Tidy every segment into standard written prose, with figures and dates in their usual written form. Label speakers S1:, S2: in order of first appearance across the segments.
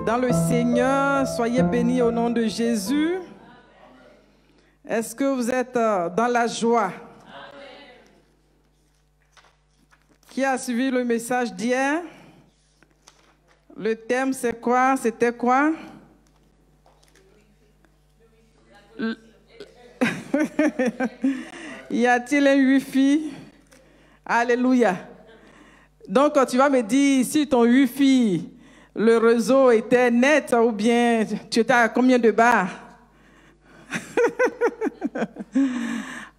S1: dans le Seigneur. Soyez bénis au nom de Jésus. Est-ce que vous êtes dans la joie? Qui a suivi le message d'hier? Le thème, c'est quoi? C'était quoi? Y a-t-il un Wi-Fi? Alléluia. Donc, tu vas me dire si ton Wi-Fi, le réseau était net ou bien tu étais à combien de bars?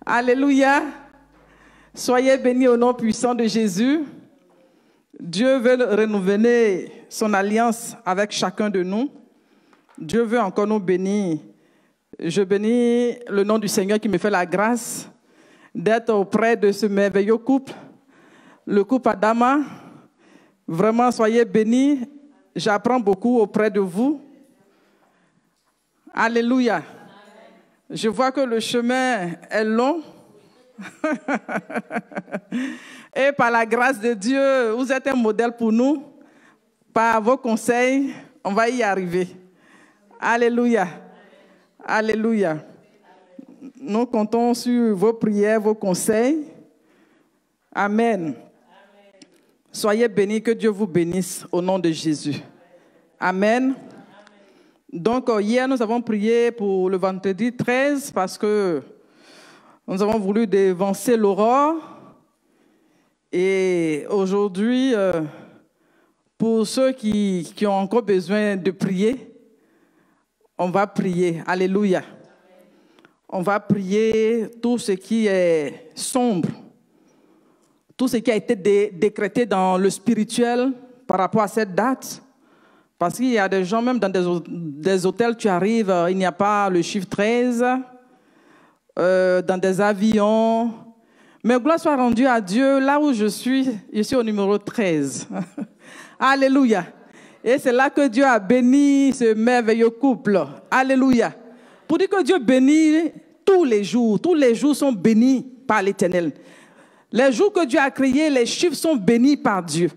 S1: Alléluia. Soyez bénis au nom puissant de Jésus. Dieu veut renouveler son alliance avec chacun de nous. Dieu veut encore nous bénir. Je bénis le nom du Seigneur qui me fait la grâce d'être auprès de ce merveilleux couple, le couple Adama. Vraiment, soyez bénis. J'apprends beaucoup auprès de vous. Alléluia. Je vois que le chemin est long. Et par la grâce de Dieu, vous êtes un modèle pour nous. Par vos conseils, on va y arriver. Alléluia. Alléluia. Nous comptons sur vos prières, vos conseils. Amen. Soyez bénis, que Dieu vous bénisse au nom de Jésus. Amen. Donc, hier, nous avons prié pour le vendredi 13 parce que nous avons voulu dévancer l'aurore. Et aujourd'hui, pour ceux qui ont encore besoin de prier, on va prier. Alléluia. On va prier tout ce qui est sombre, tout ce qui a été décrété dans le spirituel par rapport à cette date. Parce qu'il y a des gens, même dans des hôtels, tu arrives, il n'y a pas le chiffre 13, dans des avions. Mais gloire soit rendue à Dieu, là où je suis au numéro 13. Alléluia. Et c'est là que Dieu a béni ce merveilleux couple. Alléluia. Pour dire que Dieu bénit tous les jours sont bénis par l'Éternel. Les jours que Dieu a créés, les chiffres sont bénis par Dieu.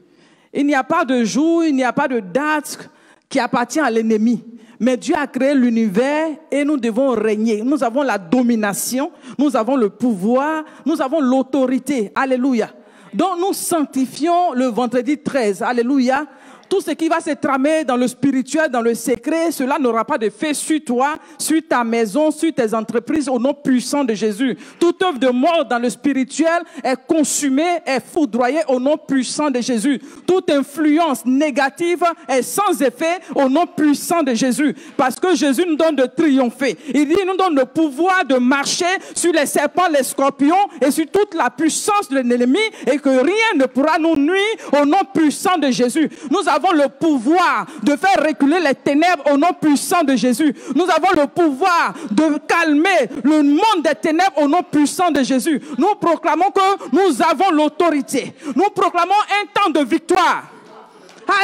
S1: Il n'y a pas de jour, il n'y a pas de date qui appartient à l'ennemi. Mais Dieu a créé l'univers et nous devons régner. Nous avons la domination, nous avons le pouvoir, nous avons l'autorité. Alléluia. Donc nous sanctifions le vendredi 13. Alléluia. Tout ce qui va se tramer dans le spirituel, dans le secret, cela n'aura pas d'effet sur toi, sur ta maison, sur tes entreprises, au nom puissant de Jésus. Toute œuvre de mort dans le spirituel est consumée, est foudroyée au nom puissant de Jésus. Toute influence négative est sans effet au nom puissant de Jésus. Parce que Jésus nous donne de triompher. Il dit, il nous donne le pouvoir de marcher sur les serpents, les scorpions et sur toute la puissance de l'ennemi et que rien ne pourra nous nuire au nom puissant de Jésus. Nous avons le pouvoir de faire reculer les ténèbres au nom puissant de Jésus. Nous avons le pouvoir de calmer le monde des ténèbres au nom puissant de Jésus. Nous proclamons que nous avons l'autorité. Nous proclamons un temps de victoire.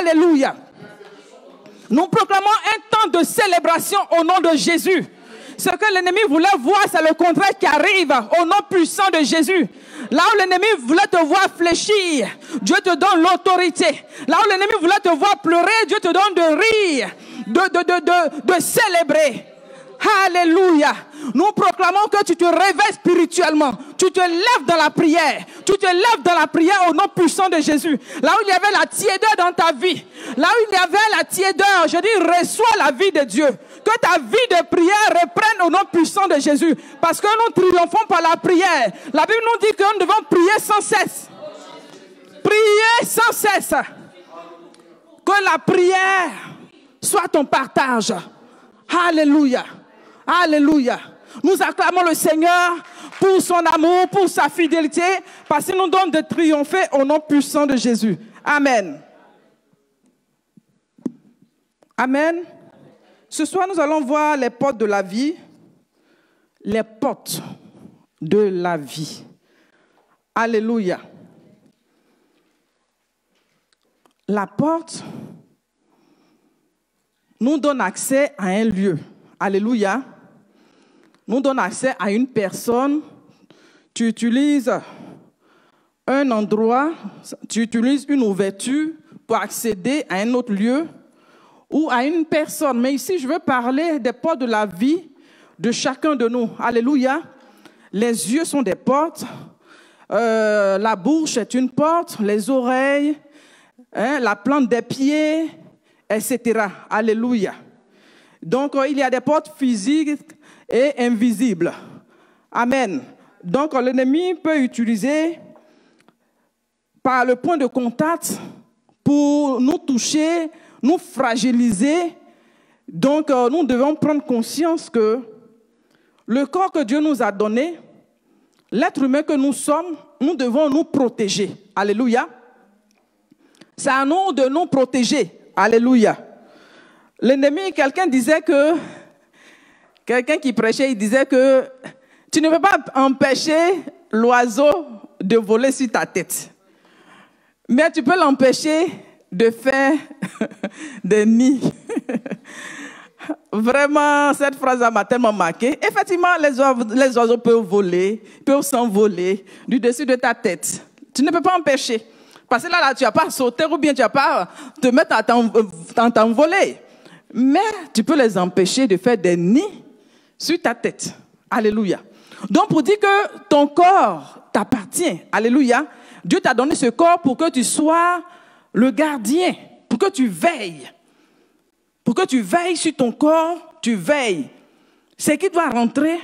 S1: Alléluia. Nous proclamons un temps de célébration au nom de Jésus. Ce que l'ennemi voulait voir, c'est le contraire qui arrive au nom puissant de Jésus. Là où l'ennemi voulait te voir fléchir, Dieu te donne l'autorité. Là où l'ennemi voulait te voir pleurer, Dieu te donne de rire, de célébrer. Alléluia. Nous proclamons que tu te réveilles spirituellement. Tu te lèves dans la prière. Tu te lèves dans la prière au nom puissant de Jésus. Là où il y avait la tiédeur dans ta vie. Là où il y avait la tiédeur, je dis, reçois la vie de Dieu. Que ta vie de prière reprenne au nom puissant de Jésus. Parce que nous triomphons par la prière. La Bible nous dit que nous devons prier sans cesse. Prier sans cesse. Que la prière soit ton partage. Alléluia. Alléluia. Nous acclamons le Seigneur pour son amour, pour sa fidélité, parce qu'il nous donne de triompher au nom puissant de Jésus. Amen. Amen. Ce soir, nous allons voir les portes de la vie. Les portes de la vie. Alléluia. La porte nous donne accès à un lieu. Alléluia. Nous donne accès à une personne. Tu utilises un endroit, tu utilises une ouverture pour accéder à un autre lieu ou à une personne. Mais ici, je veux parler des portes de la vie de chacun de nous. Alléluia. Les yeux sont des portes. La bouche est une porte. Les oreilles, la plante des pieds, etc. Alléluia. Donc, il y a des portes physiques et invisibles. Amen. Donc, l'ennemi peut utiliser par le point de contact pour nous toucher, nous fragiliser. Donc, nous devons prendre conscience que le corps que Dieu nous a donné, l'être humain que nous sommes, nous devons nous protéger. Alléluia. C'est à nous de nous protéger. Alléluia. L'ennemi, quelqu'un qui prêchait, il disait que tu ne peux pas empêcher l'oiseau de voler sur ta tête. Mais tu peux l'empêcher de faire des nids. Vraiment, cette phrase m'a tellement marqué. Effectivement, les oiseaux peuvent voler, peuvent s'envoler du dessus de ta tête. Tu ne peux pas empêcher. Parce que là, tu n'as pas sauté ou bien tu n'as pas te mettre à t'envoler. Mais tu peux les empêcher de faire des nids sur ta tête. Alléluia. Donc, pour dire que ton corps t'appartient, alléluia, Dieu t'a donné ce corps pour que tu sois le gardien, pour que tu veilles. Pour que tu veilles sur ton corps, tu veilles. Ce qui doit rentrer,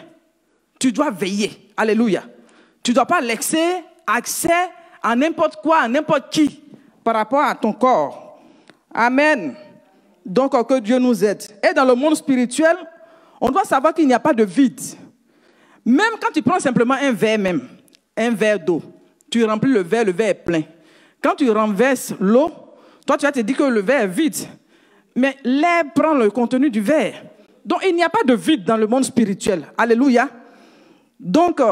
S1: tu dois veiller. Alléluia. Tu ne dois pas laisser accès à n'importe quoi, à n'importe qui, par rapport à ton corps. Amen. Donc, que Dieu nous aide. Et dans le monde spirituel, on doit savoir qu'il n'y a pas de vide. Même quand tu prends simplement un verre d'eau, tu remplis le verre est plein. Quand tu renverses l'eau, toi, tu vas te dire que le verre est vide. Mais l'air prend le contenu du verre. Donc, il n'y a pas de vide dans le monde spirituel. Alléluia. Donc,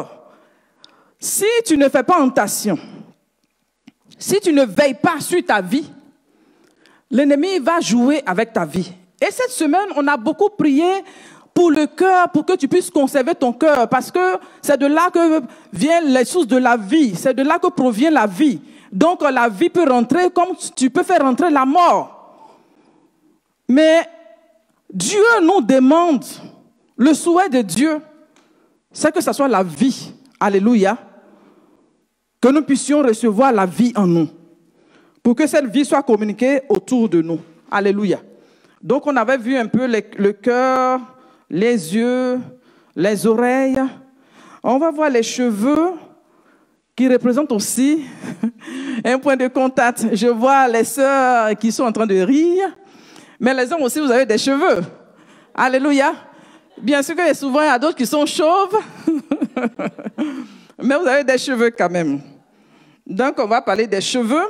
S1: si tu ne fais pas attention, si tu ne veilles pas sur ta vie, l'ennemi va jouer avec ta vie. Et cette semaine, on a beaucoup prié pour le cœur, pour que tu puisses conserver ton cœur, parce que c'est de là que viennent les sources de la vie, c'est de là que provient la vie. Donc la vie peut rentrer comme tu peux faire rentrer la mort. Mais Dieu nous demande, le souhait de Dieu, c'est que ce soit la vie. Alléluia. Que nous puissions recevoir la vie en nous, pour que cette vie soit communiquée autour de nous. Alléluia. Donc on avait vu un peu le cœur, les yeux, les oreilles. On va voir les cheveux qui représentent aussi un point de contact. Je vois les sœurs qui sont en train de rire. Mais les hommes aussi, vous avez des cheveux. Alléluia. Bien sûr que souvent, il y a d'autres qui sont chauves. Mais vous avez des cheveux quand même. Donc, on va parler des cheveux.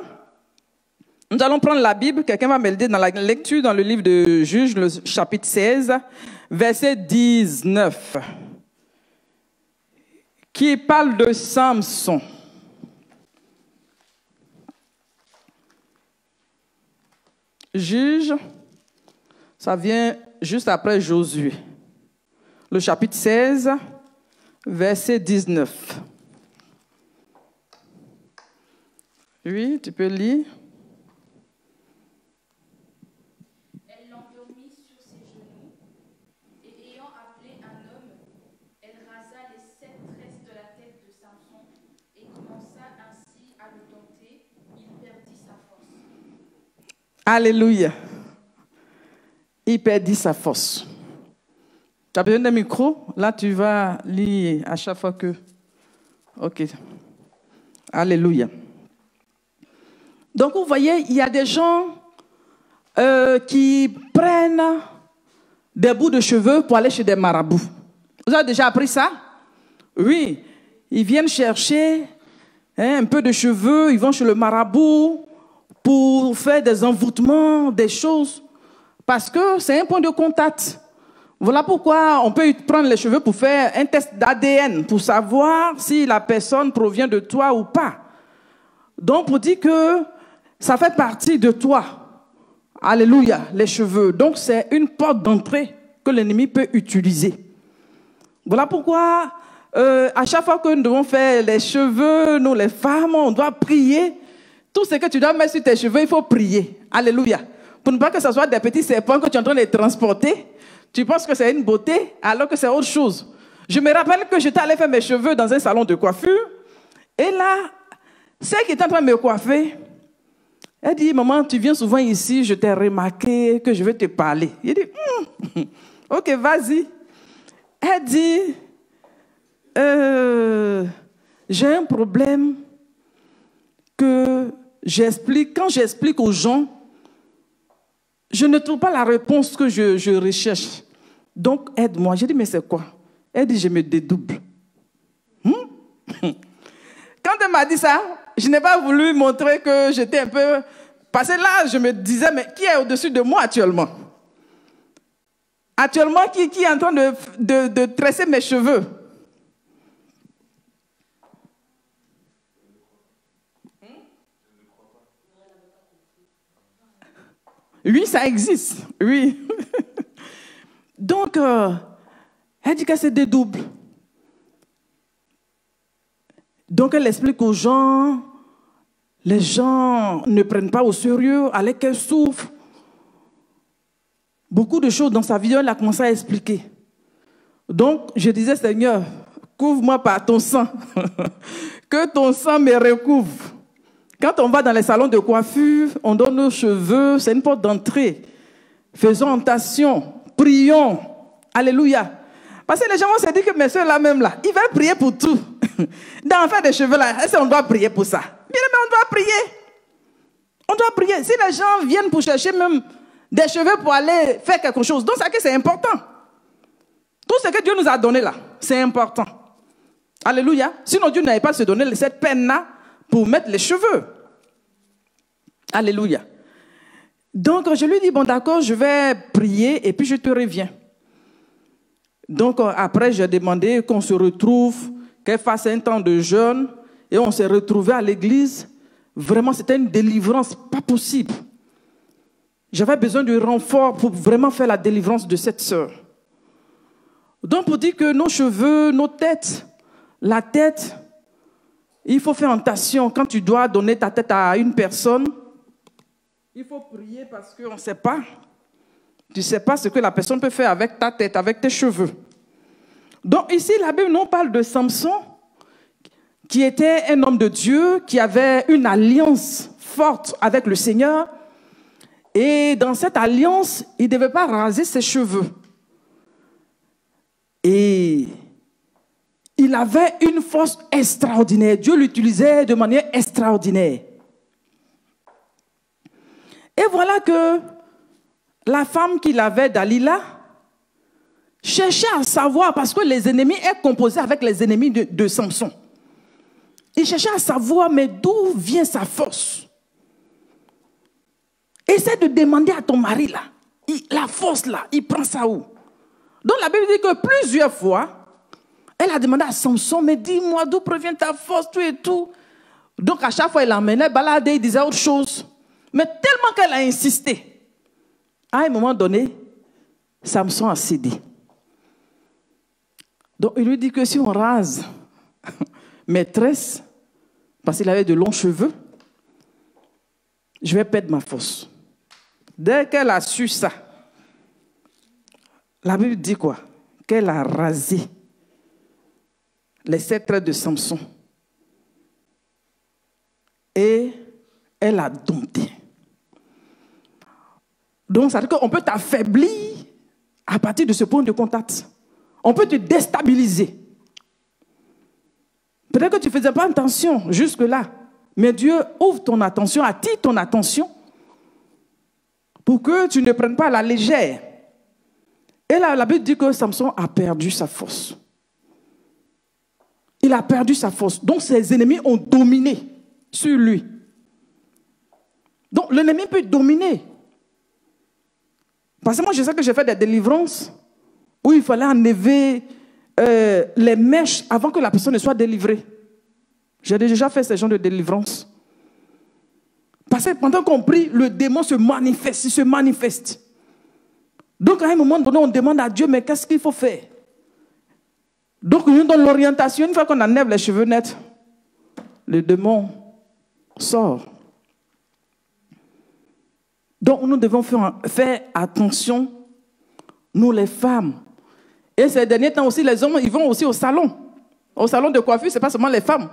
S1: Nous allons prendre la Bible. Quelqu'un va me l'aider dans la lecture dans le livre de Juges, le chapitre 16, verset 19, qui parle de Samson. Juges, ça vient juste après Josué. Le chapitre 16, verset 19. Oui, tu peux lire.
S2: Elle l'endormit sur ses genoux, et ayant appelé un homme, elle rasa les 7 tresses de la tête de Samson, et commença ainsi à le dompter. Il perdit sa force.
S1: Alléluia. Il perdit sa force. Tu as besoin d'un micro? Là, tu vas lire à chaque fois que... Ok. Alléluia. Donc, vous voyez, il y a des gens qui prennent des bouts de cheveux pour aller chez des marabouts. Vous avez déjà appris ça? Oui. Ils viennent chercher un peu de cheveux, ils vont chez le marabout pour faire des envoûtements, des choses, parce que c'est un point de contact. Voilà pourquoi on peut prendre les cheveux pour faire un test d'ADN, pour savoir si la personne provient de toi ou pas. Donc, pour dire que ça fait partie de toi. Alléluia, les cheveux. Donc, c'est une porte d'entrée que l'ennemi peut utiliser. Voilà pourquoi, à chaque fois que nous devons faire les cheveux, nous les femmes, on doit prier. Tout ce que tu dois mettre sur tes cheveux, il faut prier. Alléluia. pour ne pas que ce soit des petits serpents que tu es en train de transporter. Tu penses que c'est une beauté alors que c'est autre chose. Je me rappelle que j'étais allée faire mes cheveux dans un salon de coiffure. Et là, celle qui était en train de me coiffer, elle dit, maman, tu viens souvent ici, je t'ai remarqué que je vais te parler. Il dit, ok, vas-y. Elle dit, j'ai un problème que j'explique. Quand j'explique aux gens, je ne trouve pas la réponse que je recherche. Donc, aide-moi. J'ai dit, mais c'est quoi? Elle dit, je me dédouble. Quand elle m'a dit ça, je n'ai pas voulu montrer que j'étais un peu... Parce que là, je me disais, mais qui est au-dessus de moi actuellement? Actuellement, qui est en train de tresser mes cheveux? Oui, ça existe. Oui. Donc, elle dit qu'elle se dédouble. Donc, elle explique aux gens, les gens ne prennent pas au sérieux, alors qu'elle souffre. Beaucoup de choses dans sa vie, elle a commencé à expliquer. Donc, je disais, Seigneur, couvre-moi par ton sang. Que ton sang me recouvre. Quand on va dans les salons de coiffure, on donne nos cheveux, c'est une porte d'entrée. Faisons attention, prions. Alléluia. Parce que les gens vont se dire que mes soeurs là même là, ils veulent prier pour tout. Dans l'affaire des cheveux là, est-ce qu'on doit prier pour ça? Bien, mais on doit prier. On doit prier. Si les gens viennent pour chercher même des cheveux pour aller faire quelque chose, donc ça que c'est important. Tout ce que Dieu nous a donné là, c'est important. Alléluia. Sinon Dieu n'avait pas se donné cette peine-là pour mettre les cheveux. Alléluia. Donc je lui dis, bon d'accord, je vais prier et puis je te reviens. Donc après j'ai demandé qu'on se retrouve, qu'elle fasse un temps de jeûne et on s'est retrouvés à l'église. Vraiment c'était une délivrance pas possible. J'avais besoin de renfort pour vraiment faire la délivrance de cette sœur. Donc pour dire que nos cheveux, nos têtes, la tête, il faut faire attention. Quand tu dois donner ta tête à une personne, il faut prier parce qu'on ne sait pas. Tu ne sais pas ce que la personne peut faire avec ta tête, avec tes cheveux. Donc ici, la Bible nous parle de Samson, qui était un homme de Dieu, qui avait une alliance forte avec le Seigneur. Et dans cette alliance, il ne devait pas raser ses cheveux. Et il avait une force extraordinaire. Dieu l'utilisait de manière extraordinaire. Et voilà que la femme qu'il avait, Dalila, cherchait à savoir, parce que les ennemis est composé avec les ennemis de Samson. Il cherchait à savoir, mais d'où vient sa force? Essaie de demander à ton mari, là, la force, là, il prend ça où? Donc la Bible dit que plusieurs fois, elle a demandé à Samson, mais dis-moi d'où provient ta force, tout et tout. Donc à chaque fois, il l'emmenait balader, il disait autre chose. Mais tellement qu'elle a insisté, à un moment donné, Samson a cédé. Donc il lui dit que si on rase mes tresses, parce qu'il avait de longs cheveux, je vais perdre ma force. Dès qu'elle a su ça, la Bible dit quoi? Qu'elle a rasé les 7 traits de Samson. Et elle a dompté. Donc, ça veut dire qu'on peut t'affaiblir à partir de ce point de contact. On peut te déstabiliser. Peut-être que tu ne faisais pas attention jusque-là. Mais Dieu ouvre ton attention, attire ton attention pour que tu ne prennes pas à la légère. Et là, la Bible dit que Samson a perdu sa force. Il a perdu sa force. Donc, ses ennemis ont dominé sur lui. Donc, l'ennemi peut dominer. Parce que moi, je sais que j'ai fait des délivrances où il fallait enlever les mèches avant que la personne ne soit délivrée. J'ai déjà fait ce genre de délivrance. Parce que pendant qu'on prie, le démon se manifeste, il se manifeste. Donc, à un moment donné, on demande à Dieu, mais qu'est-ce qu'il faut faire? Donc, il nous donne l'orientation. Une fois qu'on enlève les cheveux nets, le démon sort. Donc nous devons faire attention, nous les femmes. Et ces derniers temps aussi, les hommes, ils vont aussi au salon. Au salon de coiffure, ce n'est pas seulement les femmes.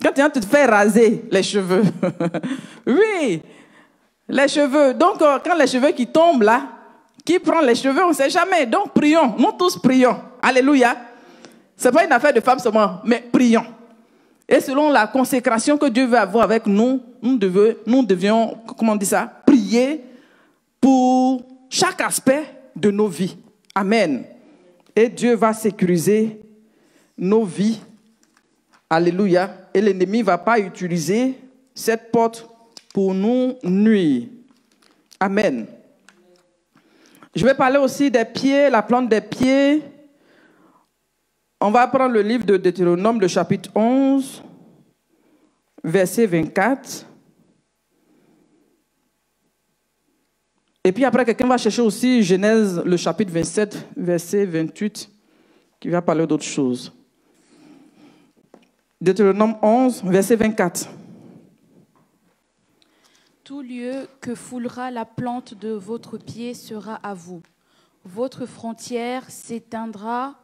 S1: Quand tu viens te faire raser les cheveux. Oui, les cheveux. Donc, quand les cheveux qui tombent là, qui prend les cheveux, on ne sait jamais. Donc, prions. Nous tous prions. Alléluia. Ce n'est pas une affaire de femmes seulement, mais prions. Et selon la consécration que Dieu veut avoir avec nous, nous devions, comment on dit ça, prier pour chaque aspect de nos vies. Amen. Et Dieu va sécuriser nos vies. Alléluia. Et l'ennemi ne va pas utiliser cette porte pour nous nuire. Amen. Je vais parler aussi des pieds, la plante des pieds. On va prendre le livre de Deutéronome, le chapitre 11, verset 24. Et puis après, quelqu'un va chercher aussi Genèse, le chapitre 27, verset 28, qui va parler d'autre chose. Deutéronome 11, verset 24.
S2: Tout lieu que foulera la plante de votre pied sera à vous. Votre frontière s'éteindra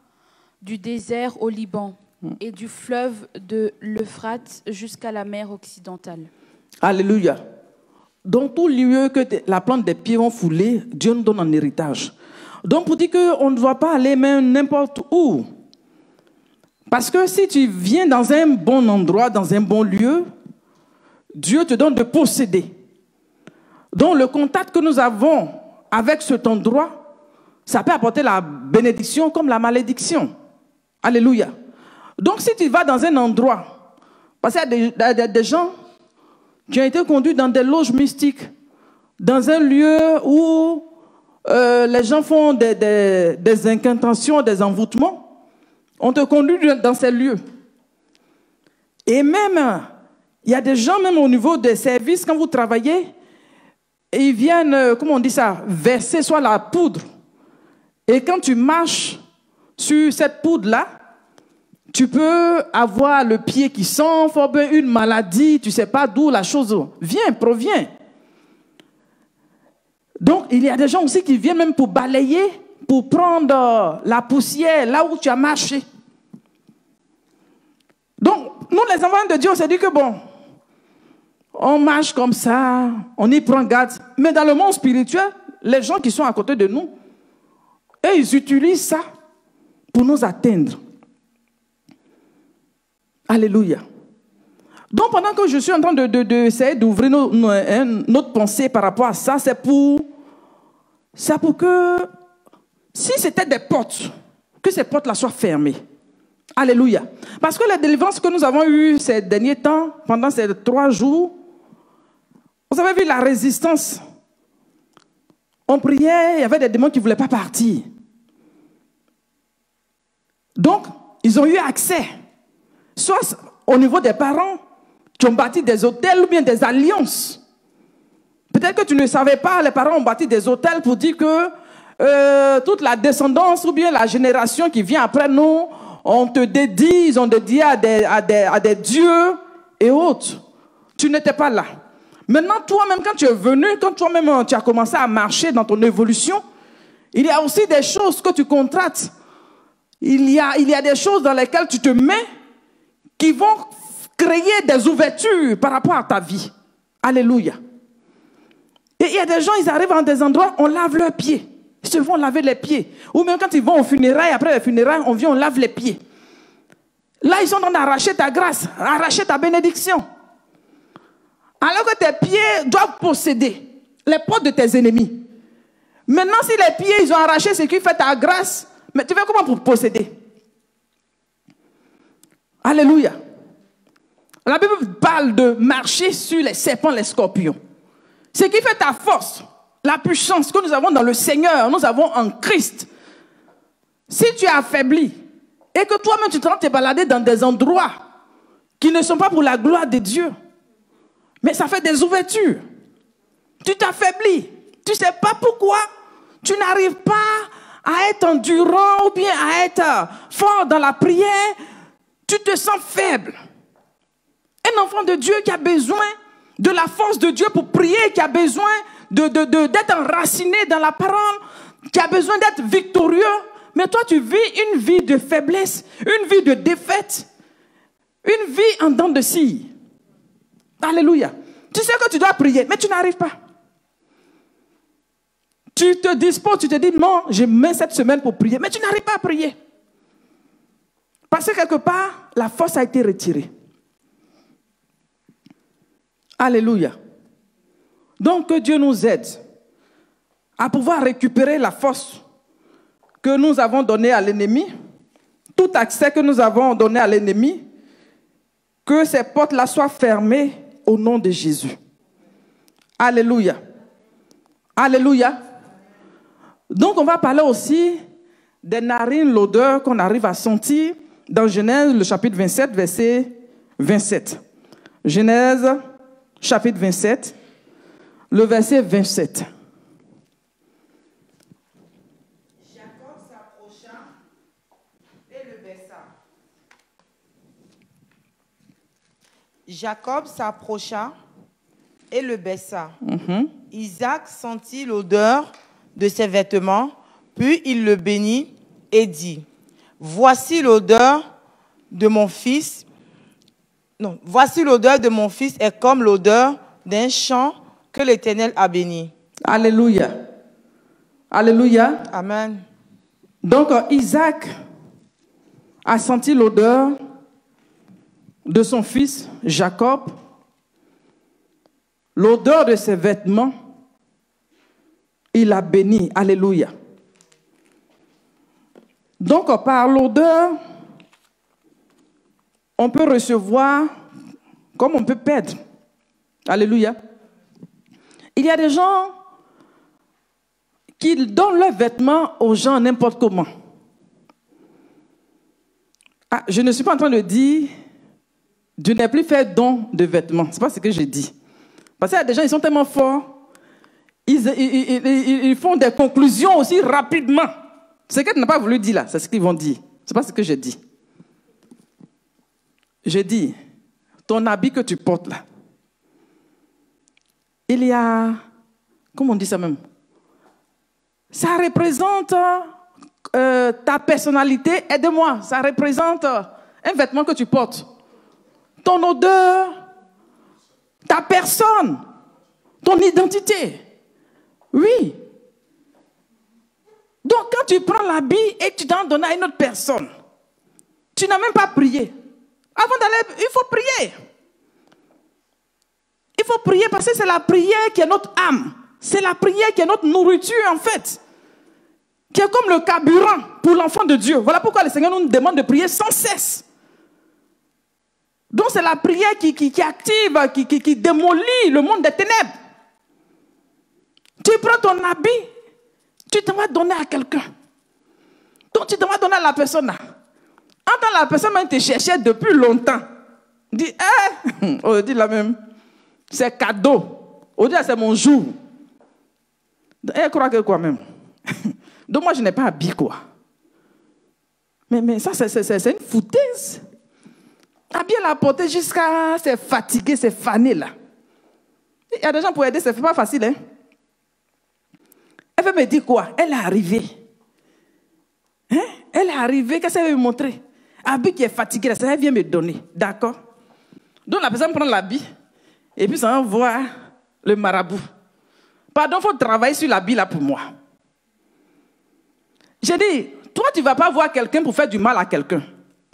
S2: du désert au Liban et du fleuve de l'Euphrate jusqu'à la mer occidentale.
S1: Alléluia. Dans tout lieu que la plante des pieds vont fouler, Dieu nous donne un héritage. Donc pour dire qu'on ne doit pas aller même n'importe où. Parce que si tu viens dans un bon endroit, dans un bon lieu, Dieu te donne de posséder. Donc le contact que nous avons avec cet endroit, ça peut apporter la bénédiction comme la malédiction. Alléluia. Donc si tu vas dans un endroit, parce qu'il y a des gens qui ont été conduits dans des loges mystiques, dans un lieu où les gens font des incantations, des envoûtements, on te conduit dans ces lieux. Et même, il y a des gens, même au niveau des services, quand vous travaillez, et ils viennent, comment on dit ça, verser soit la poudre. Et quand tu marches sur cette poudre-là, tu peux avoir le pied qui s'enfle, une maladie, tu ne sais pas d'où la chose provient. Donc, il y a des gens aussi qui viennent même pour balayer, pour prendre la poussière là où tu as marché. Donc, nous les enfants de Dieu, on s'est dit que bon, on marche comme ça, on y prend garde. Mais dans le monde spirituel, les gens qui sont à côté de nous, eux, ils utilisent ça pour nous atteindre. Alléluia. Donc, pendant que je suis en train d'essayer d'ouvrir notre pensée par rapport à ça, c'est pour que, si c'était des portes, que ces portes-là soient fermées. Alléluia. Parce que la délivrance que nous avons eue ces derniers temps, pendant ces 3 jours, vous avez vu la résistance. On priait, il y avait des démons qui ne voulaient pas partir. Donc, ils ont eu accès. Soit au niveau des parents qui ont bâti des hôtels ou bien des alliances. Peut-être que tu ne savais pas, les parents ont bâti des hôtels pour dire que toute la descendance ou bien la génération qui vient après nous, on te dédie, ils ont dédié à des dieux et autres. Tu n'étais pas là. Maintenant, toi-même, quand tu es venu, quand toi-même tu as commencé à marcher dans ton évolution, il y a aussi des choses que tu contractes. Il y a des choses dans lesquelles tu te mets qui vont créer des ouvertures par rapport à ta vie. Alléluia. Et il y a des gens, ils arrivent dans des endroits, on lave leurs pieds. Ils se vont laver les pieds. Ou même quand ils vont aux funérailles, après les funérailles, on vient, on lave les pieds. Là, ils sont en train d'arracher ta grâce, arracher ta bénédiction. Alors que tes pieds doivent posséder les portes de tes ennemis. Maintenant, si les pieds, ils ont arraché ce qui fait ta grâce, mais tu fais comment pour posséder? Alléluia. La Bible parle de marcher sur les serpents, les scorpions. Ce qui fait ta force, la puissance que nous avons dans le Seigneur, nous avons en Christ. Si tu es affaibli et que toi-même tu te rends te balader dans des endroits qui ne sont pas pour la gloire de Dieu, mais ça fait des ouvertures. Tu t'affaiblis. Tu ne sais pas pourquoi tu n'arrives pas à être endurant ou bien à être fort dans la prière. Tu te sens faible. Un enfant de Dieu qui a besoin de la force de Dieu pour prier, qui a besoin d'être enraciné dans la parole, qui a besoin d'être victorieux. Mais toi, tu vis une vie de faiblesse, une vie de défaite, une vie en dents de scie. Alléluia. Tu sais que tu dois prier, mais tu n'arrives pas. Tu te disposes, tu te dis, non, je mets cette semaine pour prier, mais tu n'arrives pas à prier. Parce que quelque part, la force a été retirée. Alléluia. Donc, que Dieu nous aide à pouvoir récupérer la force que nous avons donnée à l'ennemi, tout accès que nous avons donné à l'ennemi, que ces portes-là soient fermées au nom de Jésus. Alléluia. Alléluia. Donc, on va parler aussi des narines, l'odeur qu'on arrive à sentir dans Genèse, le chapitre 27, verset 27. Genèse, chapitre 27, le verset 27.
S3: Jacob s'approcha et le baisa. Jacob s'approcha et le baisa. Isaac sentit l'odeur de ses vêtements, puis il le bénit et dit, voici l'odeur de mon fils. Non, voici l'odeur de mon fils est comme l'odeur d'un champ que l'Éternel a béni.
S1: Alléluia. Alléluia.
S3: Amen.
S1: Donc, Isaac a senti l'odeur de son fils Jacob, l'odeur de ses vêtements. Il a béni. Alléluia. Donc, par l'odeur, on peut recevoir comme on peut perdre. Alléluia. Il y a des gens qui donnent leurs vêtements aux gens n'importe comment. Ah, je ne suis pas en train de dire Dieu n'est plus fait don de vêtements. Ce n'est pas ce que je dis. Parce qu'il y a des gens, ils sont tellement forts, ils font des conclusions aussi rapidement. Ce que tu n'as pas voulu dire là, c'est ce qu'ils vont dire. Ce n'est pas ce que je dis. Je dis, ton habit que tu portes là, il y a, comment on dit ça même? Ça représente ta personnalité, aide-moi, ça représente un vêtement que tu portes. Ton odeur, ta personne, ton identité. Oui. Donc quand tu prends l'habit et tu t'en donnes à une autre personne, tu n'as même pas prié. Avant d'aller, il faut prier. Il faut prier parce que c'est la prière qui est notre âme. C'est la prière qui est notre nourriture en fait. Qui est comme le carburant pour l'enfant de Dieu. Voilà pourquoi le Seigneur nous demande de prier sans cesse. Donc c'est la prière qui active, qui démolit le monde des ténèbres. Tu prends ton habit, tu te vas donner à quelqu'un. Donc tu te vas donner à la personne là. Quand la personne même te cherchait depuis longtemps, dit, on dit la même, c'est cadeau. On dit, c'est mon jour. Elle croit que quoi même. Donc moi je n'ai pas habillé quoi. Mais ça c'est une foutaise. Habiller la porter jusqu'à c'est fatigué, c'est fané là. Il y a des gens pour aider, c'est pas facile hein. Elle veut me dire quoi? Elle est arrivée. Hein? Elle est arrivée, qu'est-ce qu'elle veut me montrer? Habit qui est fatigué, là, ça vient me donner. D'accord? Donc la personne prend l'habit et puis ça envoie le marabout. Pardon, il faut travailler sur l'habit là pour moi. J'ai dit, toi tu ne vas pas voir quelqu'un pour faire du mal à quelqu'un.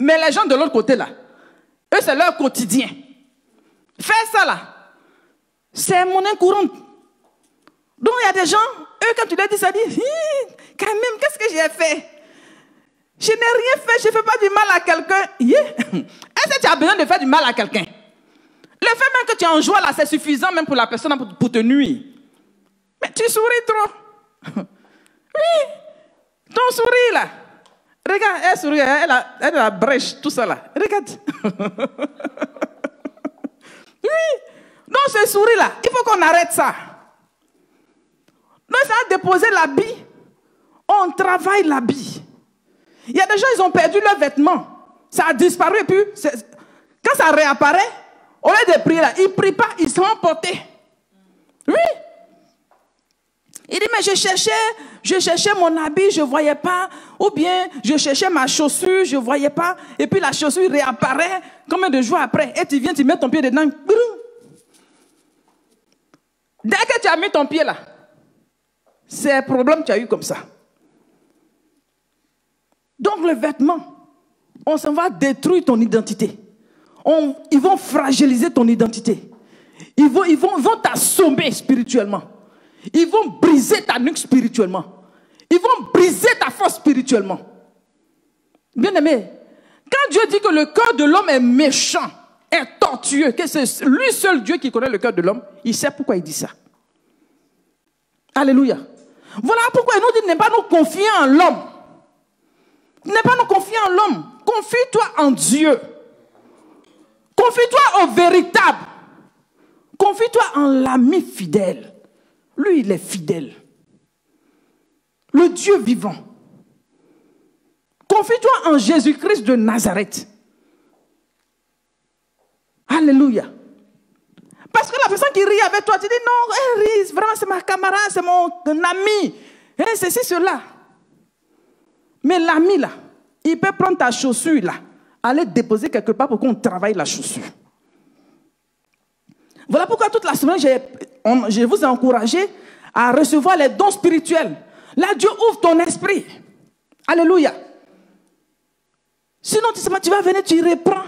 S1: Mais les gens de l'autre côté là, eux c'est leur quotidien. Faire ça là, c'est monnaie courante. Donc il y a des gens, eux quand tu leur dis ça, disent, quand même, qu'est-ce que j'ai fait? Je n'ai rien fait, je ne fais pas du mal à quelqu'un. Est-ce que tu as besoin de faire du mal à quelqu'un? Le fait même que tu es en joie là, c'est suffisant même pour la personne pour te nuire. Mais tu souris trop. Oui, ton sourire là. Regarde, elle sourit, elle a la brèche, tout ça là. Regarde. Oui, donc ce sourire là, il faut qu'on arrête ça. Donc ça a déposé l'habit, on travaille l'habit. Il y a des gens, ils ont perdu leurs vêtements. Ça a disparu et puis, quand ça réapparaît, au lieu de prier là, ils ne prient pas, ils sont emportés. Oui. Il dit, mais je cherchais mon habit, je ne voyais pas. Ou bien, je cherchais ma chaussure, je ne voyais pas. Et puis la chaussure réapparaît combien de jours après. Et tu viens, tu mets ton pied dedans. Dès que tu as mis ton pied là, c'est un problème que tu as eu comme ça. Donc le vêtement, on s'en va détruire ton identité. Ils vont fragiliser ton identité. Ils vont t'assommer spirituellement. Ils vont briser ta nuque spirituellement. Ils vont briser ta force spirituellement. Bien-aimé, quand Dieu dit que le cœur de l'homme est méchant, est tortueux, que c'est lui seul Dieu qui connaît le cœur de l'homme, il sait pourquoi il dit ça. Alléluia. Voilà pourquoi il nous dit de ne pas nous confier en l'homme. Ne pas nous confier en l'homme. Confie-toi en Dieu. Confie-toi au véritable. Confie-toi en l'ami fidèle. Lui, il est fidèle. Le Dieu vivant. Confie-toi en Jésus-Christ de Nazareth. Alléluia. Parce que la personne qui rit avec toi, tu dis non, elle rit, vraiment c'est ma camarade, c'est mon ami. C'est ceci, cela. Mais l'ami là, il peut prendre ta chaussure là, aller déposer quelque part pour qu'on travaille la chaussure. Voilà pourquoi toute la semaine, je vous ai encouragé à recevoir les dons spirituels. Là, Dieu ouvre ton esprit. Alléluia. Sinon, tu vas venir, tu reprends.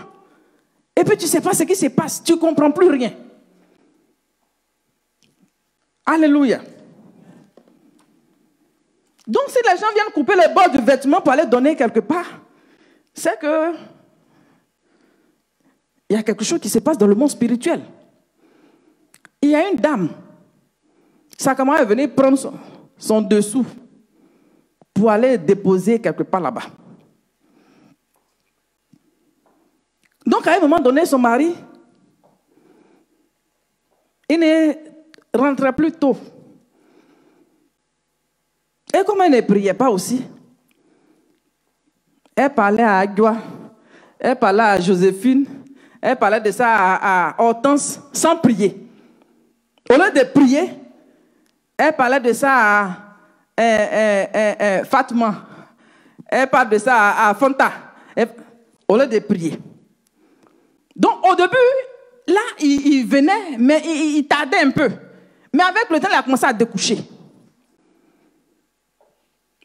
S1: Et puis, tu ne sais pas ce qui se passe. Tu ne comprends plus rien. Alléluia. Donc, si les gens viennent couper les bords du vêtement pour aller donner quelque part, c'est que il y a quelque chose qui se passe dans le monde spirituel. Il y a une dame, sa camarade est venue prendre son dessous pour aller déposer quelque part là-bas. Donc, à un moment donné, son mari, il ne rentrait plus tôt. Et comme elle ne priait pas aussi, elle parlait à Agua, elle parlait à Joséphine, elle parlait de ça à Hortense sans prier. Au lieu de prier, elle parlait de ça à Fatma, elle parle de ça à Fanta, au lieu de prier. Donc au début, là, il venait, mais il tardait un peu. Mais avec le temps, il a commencé à découcher.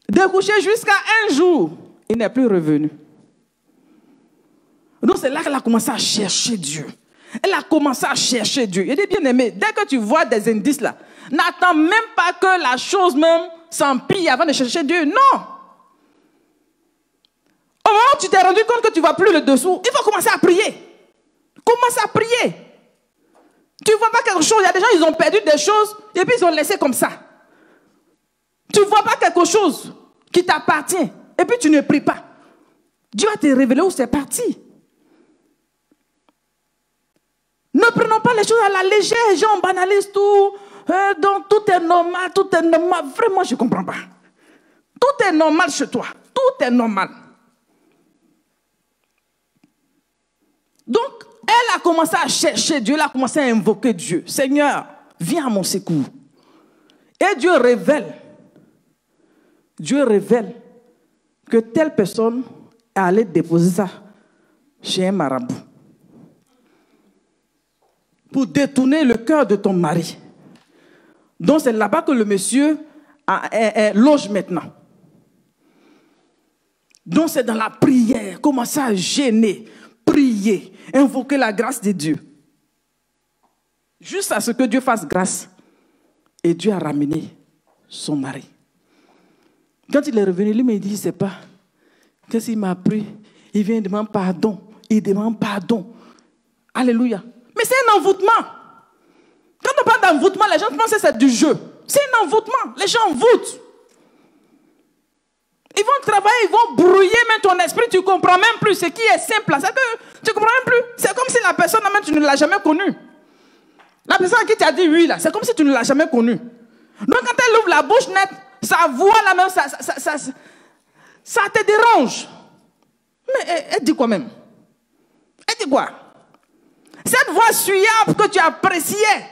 S1: Découcher jusqu'à un jour, il n'est plus revenu. Donc c'est là qu'elle a commencé à chercher Dieu. Elle a commencé à chercher Dieu. Il dit, bien aimé, dès que tu vois des indices là, n'attends même pas que la chose même s'empire avant de chercher Dieu. Non. Au moment où tu t'es rendu compte que tu ne vois plus le dessous, il faut commencer à prier. Commence à prier. Tu ne vois pas quelque chose. Il y a des gens, ils ont perdu des choses et puis ils ont laissé comme ça. Tu ne vois pas quelque chose qui t'appartient et puis tu ne pries pas. Dieu va te révéler où c'est parti. Ne prenons pas les choses à la légère. Les gens banalisent tout. Donc tout est normal, tout est normal. Vraiment, je ne comprends pas. Tout est normal chez toi. Tout est normal. Donc, elle a commencé à chercher Dieu. Elle a commencé à invoquer Dieu. Seigneur, viens à mon secours. Et Dieu révèle que telle personne est allée déposer ça chez un marabout pour détourner le cœur de ton mari. Donc c'est là-bas que le monsieur loge maintenant. Donc c'est dans la prière, commencer à gêner, prier, invoquer la grâce de Dieu. Juste à ce que Dieu fasse grâce. Et Dieu a ramené son mari. Quand il est revenu, lui me dit, je ne sais pas. Qu'est-ce qu'il m'a pris? Il vient demander pardon. Il demande pardon. Alléluia. Mais c'est un envoûtement. Quand on parle d'envoûtement, les gens pensent que c'est du jeu. C'est un envoûtement. Les gens envoûtent. Ils vont travailler, ils vont brouiller même ton esprit. Tu ne comprends même plus ce qui est simple. C'est que tu ne comprends même plus. C'est comme si la personne, même, tu ne l'as jamais connue. La personne à qui tu as dit oui, là, c'est comme si tu ne l'as jamais connue. Donc quand elle ouvre la bouche nette, sa voix là même, ça te dérange. Mais elle dit quoi même? Elle dit quoi? Cette voix suave que tu appréciais,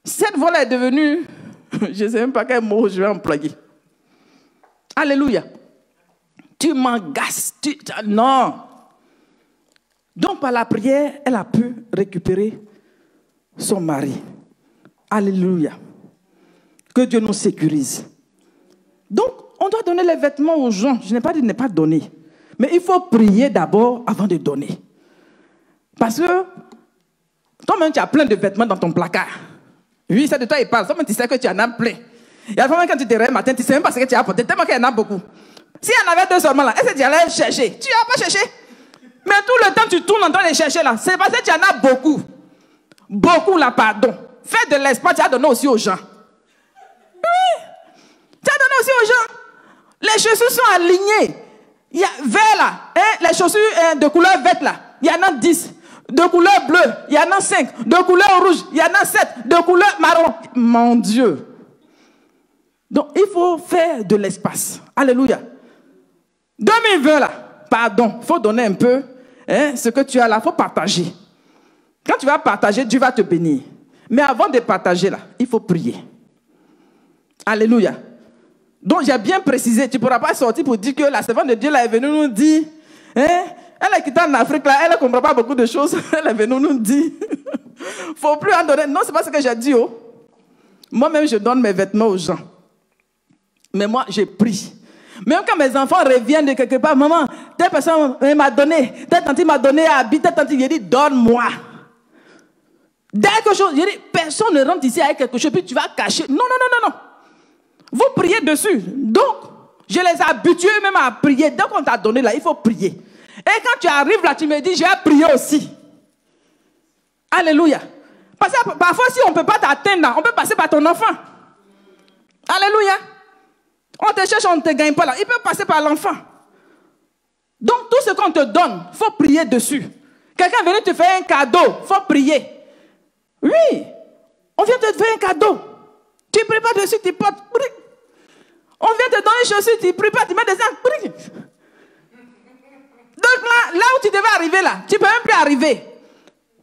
S1: Cette voix-là est devenue, je ne sais même pas quel mot je vais employer. Alléluia. Tu m'agaces. Non. Donc par la prière, elle a pu récupérer son mari. Alléluia. Que Dieu nous sécurise. Donc, on doit donner les vêtements aux gens. Je n'ai pas dit de ne pas donner. Mais il faut prier d'abord avant de donner. Parce que toi-même, tu as plein de vêtements dans ton placard. Oui, c'est de toi il parle. Toi-même, tu sais que tu en as plein. Il y a vraiment quand tu te réveilles le matin, tu ne sais même pas ce que tu as apporté. Tellement qu'il y en a beaucoup. S'il y en avait 2 seulement là, est-ce que tu allais chercher? Tu n'as pas cherché. Mais tout le temps, tu tournes en train de chercher là. C'est parce que tu en as beaucoup. Beaucoup là, pardon. Fais de l'espoir, tu as donné aussi aux gens. Oui. Tu as donné aussi aux gens. Les chaussures sont alignées. Il y a vert là. Hein? Les chaussures de couleur verte là. Il y en a 10. De couleur bleue, il y en a 5. De couleur rouge, il y en a 7. De couleur marron. Mon Dieu. Donc, il faut faire de l'espace. Alléluia. 2020 là, pardon, il faut donner un peu ce que tu as là, il faut partager. Quand tu vas partager, Dieu va te bénir. Mais avant de partager là, il faut prier. Alléluia. Donc j'ai bien précisé, tu ne pourras pas sortir pour dire que la servante de Dieu là est venue nous dire, elle est quittée en Afrique là, elle ne comprend pas beaucoup de choses, elle est venue nous dire, il ne faut plus en donner. Non, ce n'est pas ce que j'ai dit. Oh. Moi-même, je donne mes vêtements aux gens. Mais moi, j'ai pris. Même quand mes enfants reviennent de quelque part, maman, telle personne m'a donné, telle tante m'a donné à habiter, telle tante, j'ai dit, donne-moi. Dès quelque chose, j'ai dit, personne ne rentre ici avec quelque chose, puis tu vas cacher. Non, non, non, non, non. Vous priez dessus. Donc, je les ai habitués même à prier. Dès qu'on t'a donné là, il faut prier. Et quand tu arrives là, tu me dis, je vais prier aussi. Alléluia. Parce que parfois, si on ne peut pas t'atteindre là, on peut passer par ton enfant. Alléluia. On te cherche, on ne te gagne pas là. Il peut passer par l'enfant. Donc, tout ce qu'on te donne, il faut prier dessus. Quelqu'un vient te faire un cadeau, il faut prier. Oui. On vient te faire un cadeau. Tu ne pries pas dessus, tu portes. On vient te donner une chaussure, tu ne pries pas, tu mets des angles. Donc là où tu devais arriver là, tu ne peux même plus arriver.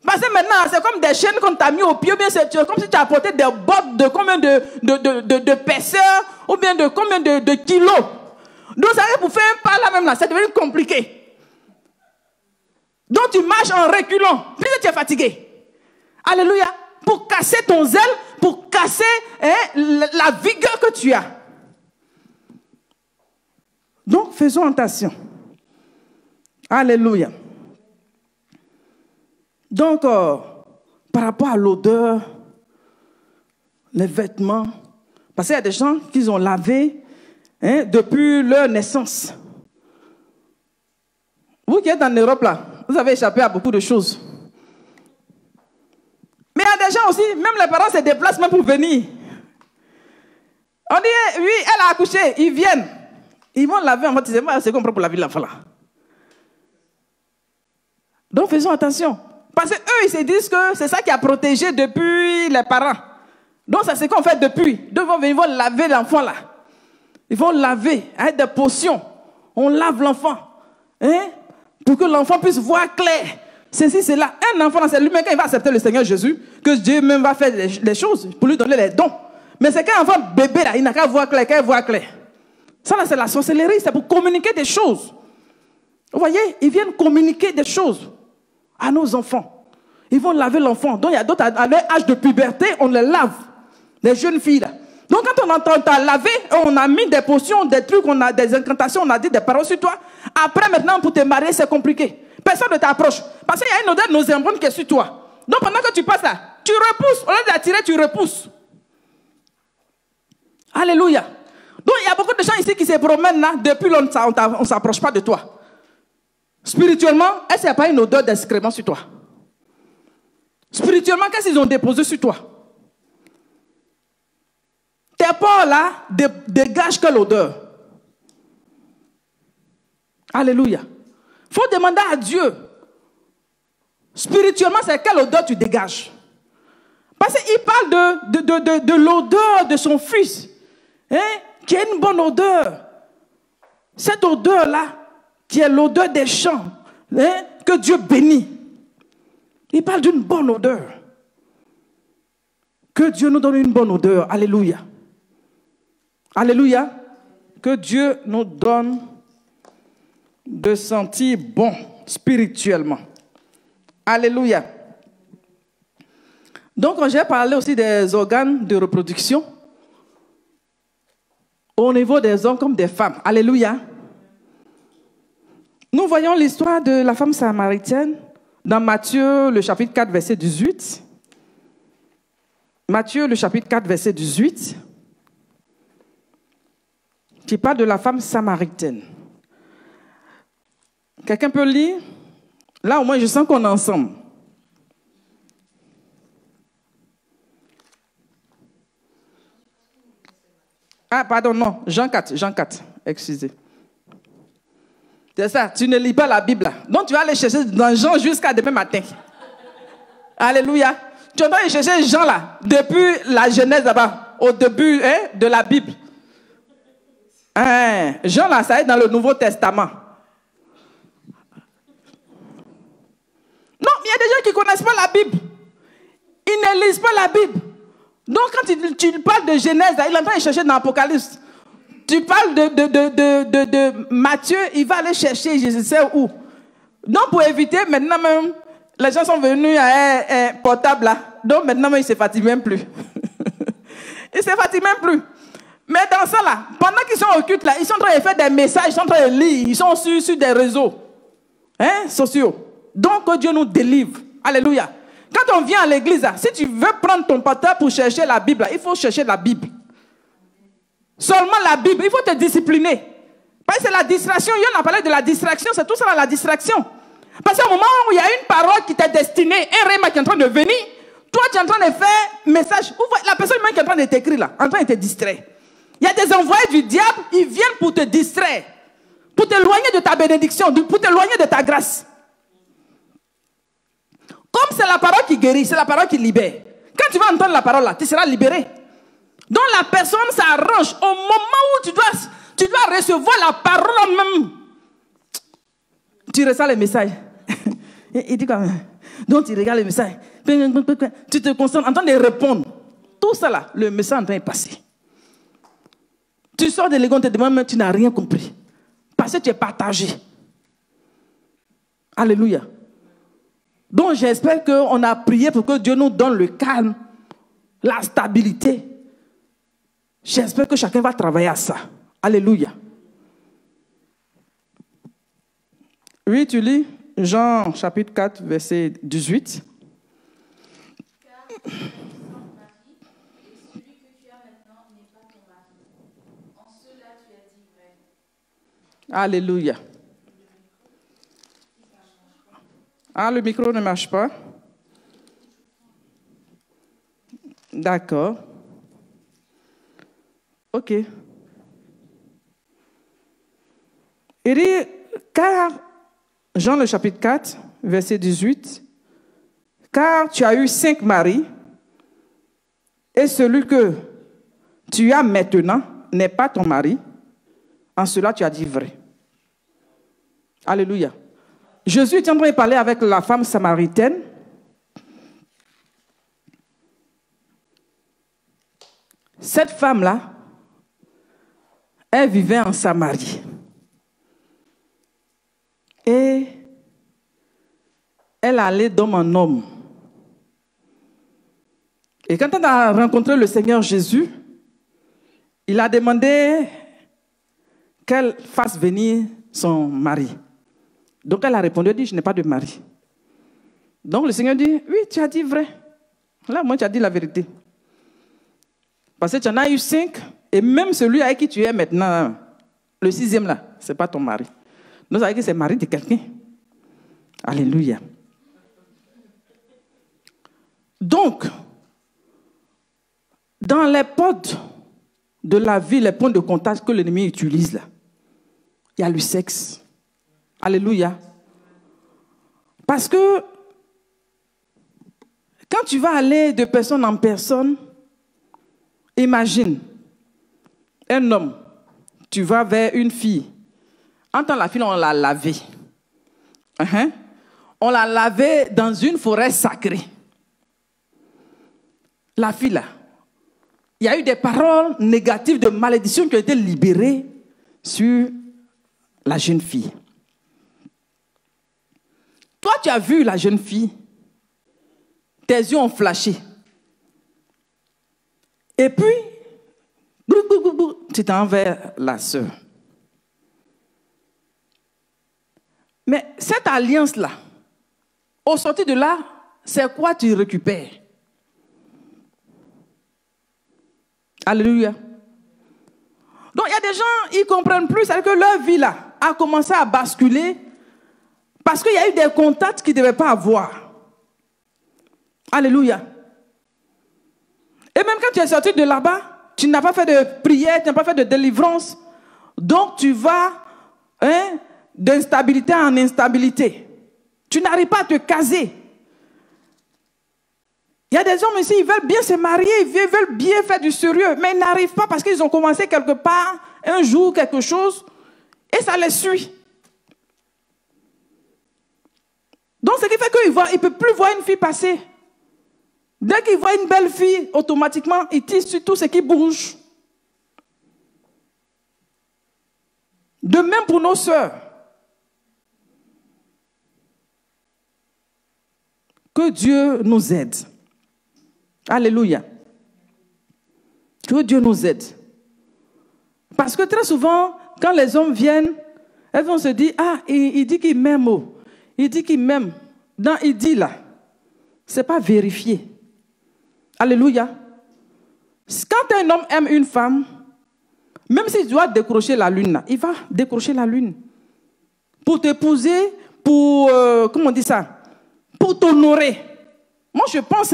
S1: Parce que maintenant, c'est comme des chaînes qu'on t'a mis au pied, ou bien c'est comme si tu as apporté des bottes de combien d'épaisseur, ou bien de combien de kilos. Donc ça veut pour faire un pas là même là, c'est devenu compliqué. Donc tu marches en reculant, puis tu es fatigué. Alléluia. Pour casser ton zèle, pour casser la vigueur que tu as. Donc faisons attention. Alléluia. Donc, par rapport à l'odeur, les vêtements, parce qu'il y a des gens qui ont lavé depuis leur naissance. Vous qui êtes en Europe là, vous avez échappé à beaucoup de choses. Mais il y a des gens aussi, même les parents se déplacent même pour venir. On dit, oui, elle a accouché, ils viennent. Ils vont laver en fait, c'est qu'on prend pour laver l'enfant là. Donc faisons attention. Parce qu'eux, ils se disent que c'est ça qui a protégé depuis les parents. Donc c'est ce qu'on fait depuis. Donc ils vont venir, ils vont laver l'enfant là. Ils vont laver avec des potions. On lave l'enfant. Pour que l'enfant puisse voir clair. Ceci, c'est là. Un enfant, c'est lui-même quand il va accepter le Seigneur Jésus, que Dieu même va faire les choses pour lui donner les dons. Mais c'est qu'un enfant bébé là, il n'a qu'à voir clair, qu'à voir clair. Ça là, c'est la sorcellerie, c'est pour communiquer des choses. Vous voyez, ils viennent communiquer des choses à nos enfants. Ils vont laver l'enfant. Donc il y a d'autres à leur âge de puberté, on les lave. Les jeunes filles là. Donc quand on entend t'as lavé, on a mis des potions, des trucs, on a des incantations, on a dit des paroles sur toi. Après maintenant pour te marier, c'est compliqué. Personne ne t'approche. Parce qu'il y a une odeur nauséabonde qui est sur toi. Donc pendant que tu passes là, tu repousses. Au lieu d'attirer, tu repousses. Alléluia. Donc il y a beaucoup de gens ici qui se promènent là, depuis longtemps, on ne s'approche pas de toi. Spirituellement, est-ce qu'il n'y a pas une odeur d'excrément sur toi? Spirituellement, qu'est-ce qu'ils ont déposé sur toi? Tes pores là dégagent quelle odeur? Alléluia. Il faut demander à Dieu. Spirituellement, c'est quelle odeur tu dégages? Parce qu'il parle de l'odeur de son fils. Qui a une bonne odeur. Cette odeur-là, qui est l'odeur des champs, que Dieu bénit. Il parle d'une bonne odeur. Que Dieu nous donne une bonne odeur. Alléluia. Alléluia. Que Dieu nous donne de sentir bon spirituellement. Alléluia. Donc, j'ai parlé aussi des organes de reproduction au niveau des hommes comme des femmes. Alléluia. Nous voyons l'histoire de la femme samaritaine dans Matthieu, le chapitre 4, verset 18. Matthieu, le chapitre 4, verset 18, qui parle de la femme samaritaine. Quelqu'un peut lire? Là, au moins, je sens qu'on est ensemble. Ah, pardon, non, Jean 4, excusez. C'est ça, tu ne lis pas la Bible là. Donc, tu vas aller chercher dans Jean jusqu'à demain matin. Alléluia. Tu vas aller chercher Jean là, depuis la Genèse là-bas, au début de la Bible. Jean là, ça est dans le Nouveau Testament. Non, il y a des gens qui ne connaissent pas la Bible. Ils ne lisent pas la Bible. Donc, quand tu parles de Genèse, il est en train de chercher dans l'Apocalypse. Tu parles de Matthieu, il va aller chercher, je ne sais où. Donc, pour éviter, maintenant même, les gens sont venus à un portable là. Donc, maintenant même, ils ne se fatiguent même plus. Ils ne se fatiguent même plus. Mais dans ça là, pendant qu'ils sont au culte là, ils sont en train de faire des messages, ils sont en train de lire, ils sont sur des réseaux sociaux. Donc, que Dieu nous délivre. Alléluia. Quand on vient à l'église, si tu veux prendre ton portable pour chercher la Bible, il faut chercher la Bible. Seulement la Bible, il faut te discipliner. Parce que c'est la distraction, on a parlé de la distraction, c'est tout ça la distraction. Parce qu'au moment où il y a une parole qui t'est destinée, un rhéma qui est en train de venir, toi tu es en train de faire message, la personne même qui est en train de t'écrire là, en train de te distraire. Il y a des envoyés du diable, ils viennent pour te distraire, pour t'éloigner de ta bénédiction, pour t'éloigner de ta grâce. Comme c'est la parole qui guérit, c'est la parole qui libère. Quand tu vas entendre la parole là, tu seras libéré. Donc la personne s'arrange au moment où tu dois recevoir la parole même. Tu reçois les messages. Il dit quand même. Donc tu regardes les messages. Tu te concentres en train de répondre. Tout ça là, le message est en train de passer. Tu sors de l'église, tu te demandes, mais tu n'as rien compris. Parce que tu es partagé. Alléluia. Donc j'espère qu'on a prié pour que Dieu nous donne le calme, la stabilité. J'espère que chacun va travailler à ça. Alléluia. Oui, tu lis Jean chapitre 4, verset 18.
S2: Car tu es sans mari, et celui que tu as maintenant n'est pas ton mari. En cela tu as dit vrai.
S1: Alléluia. Ah, le micro ne marche pas. D'accord. Ok. Il dit, car, Jean le chapitre 4, verset 18, car tu as eu 5 maris, et celui que tu as maintenant n'est pas ton mari, en cela tu as dit vrai. Alléluia. Jésus est en train de parler avec la femme samaritaine. Cette femme-là, elle vivait en Samarie. Et elle allait d'homme en homme. Et quand elle a rencontré le Seigneur Jésus, il a demandé qu'elle fasse venir son mari. Donc elle a répondu, elle dit, je n'ai pas de mari. Donc le Seigneur dit, oui, tu as dit vrai. Là, moi, tu as dit la vérité. Parce que tu en as eu 5, et même celui avec qui tu es maintenant, le 6e là, ce n'est pas ton mari. Donc ça veut dire que c'est le mari de quelqu'un. Alléluia. Donc, dans les portes de la vie, les points de contact que l'ennemi utilise là, il y a le sexe. Alléluia. Parce que quand tu vas aller de personne en personne, imagine un homme, tu vas vers une fille. En tant que la fille, on l'a lavée. On l'a lavée dans une forêt sacrée. la fille là, il y a eu des paroles négatives de malédiction qui ont été libérées sur la jeune fille. Toi, tu as vu la jeune fille, tes yeux ont flashé. Et puis, tu t'en vas vers la sœur. Mais cette alliance-là, au sortir de là, c'est quoi tu récupères? Alléluia. Donc, il y a des gens, ils ne comprennent plus, c'est-à-dire que leur vie là a commencé à basculer parce qu'il y a eu des contacts qu'ils ne devaient pas avoir. Alléluia. Et même quand tu es sorti de là-bas, tu n'as pas fait de prière, tu n'as pas fait de délivrance. Donc, tu vas d'instabilité en instabilité. Tu n'arrives pas à te caser. Il y a des hommes ici, ils veulent bien se marier, ils veulent bien faire du sérieux, mais ils n'arrivent pas parce qu'ils ont commencé quelque part, un jour, quelque chose, et ça les suit. Donc, ce qui fait qu'il ne peut plus voir une fille passer. Dès qu'il voit une belle fille, automatiquement, il tire sur tout ce qui bouge. De même pour nos sœurs. Que Dieu nous aide. Alléluia. Que Dieu nous aide. Parce que très souvent, quand les hommes viennent, elles vont se dire, ah, il dit qu'il m'aime. Il dit qu'il m'aime. Dans il dit là, ce n'est pas vérifié. Alléluia. Quand un homme aime une femme, même s'il doit décrocher la lune, là, il va décrocher la lune. Pour t'épouser, pour, comment on dit ça? Pour t'honorer. Moi, je pense,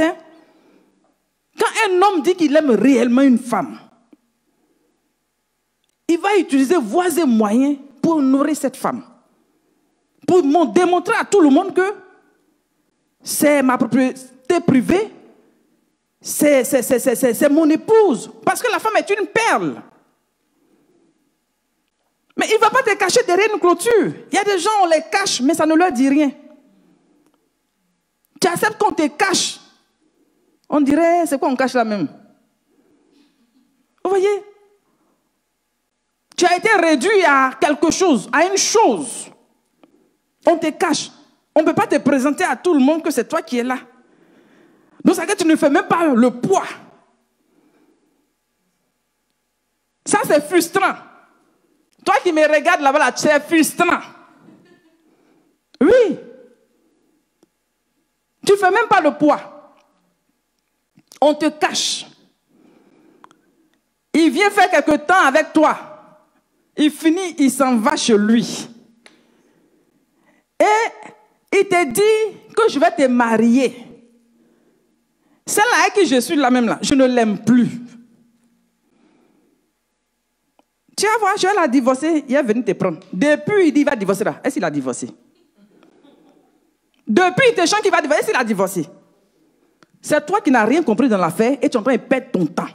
S1: quand un homme dit qu'il aime réellement une femme, il va utiliser voies et moyens pour honorer cette femme. Pour démontrer à tout le monde que c'est ma propriété privée, c'est mon épouse. Parce que la femme est une perle. Mais il ne va pas te cacher derrière une clôture. Il y a des gens, on les cache, mais ça ne leur dit rien. Tu acceptes qu'on te cache. On dirait, c'est quoi on cache là même? Vous voyez? Tu as été réduit à quelque chose, à une chose. On te cache. On ne peut pas te présenter à tout le monde que c'est toi qui es là. Donc, ça veut dire que tu ne fais même pas le poids. Ça, c'est frustrant. Toi qui me regardes là-bas, c'est frustrant. Oui. Tu ne fais même pas le poids. On te cache. Il vient faire quelque temps avec toi. Il finit, il s'en va chez lui. Et il te dit que je vais te marier. Celle-là avec qui je suis là même là, je ne l'aime plus. Tu vas voir, je vais la divorcer, il est venu te prendre. Depuis, il dit qu'il va divorcer là. Est-ce qu'il a divorcé? Depuis, il te chante qu'il va divorcer, est-ce qu'il a divorcé? C'est toi qui n'as rien compris dans l'affaire et tu es en train de perdre ton temps.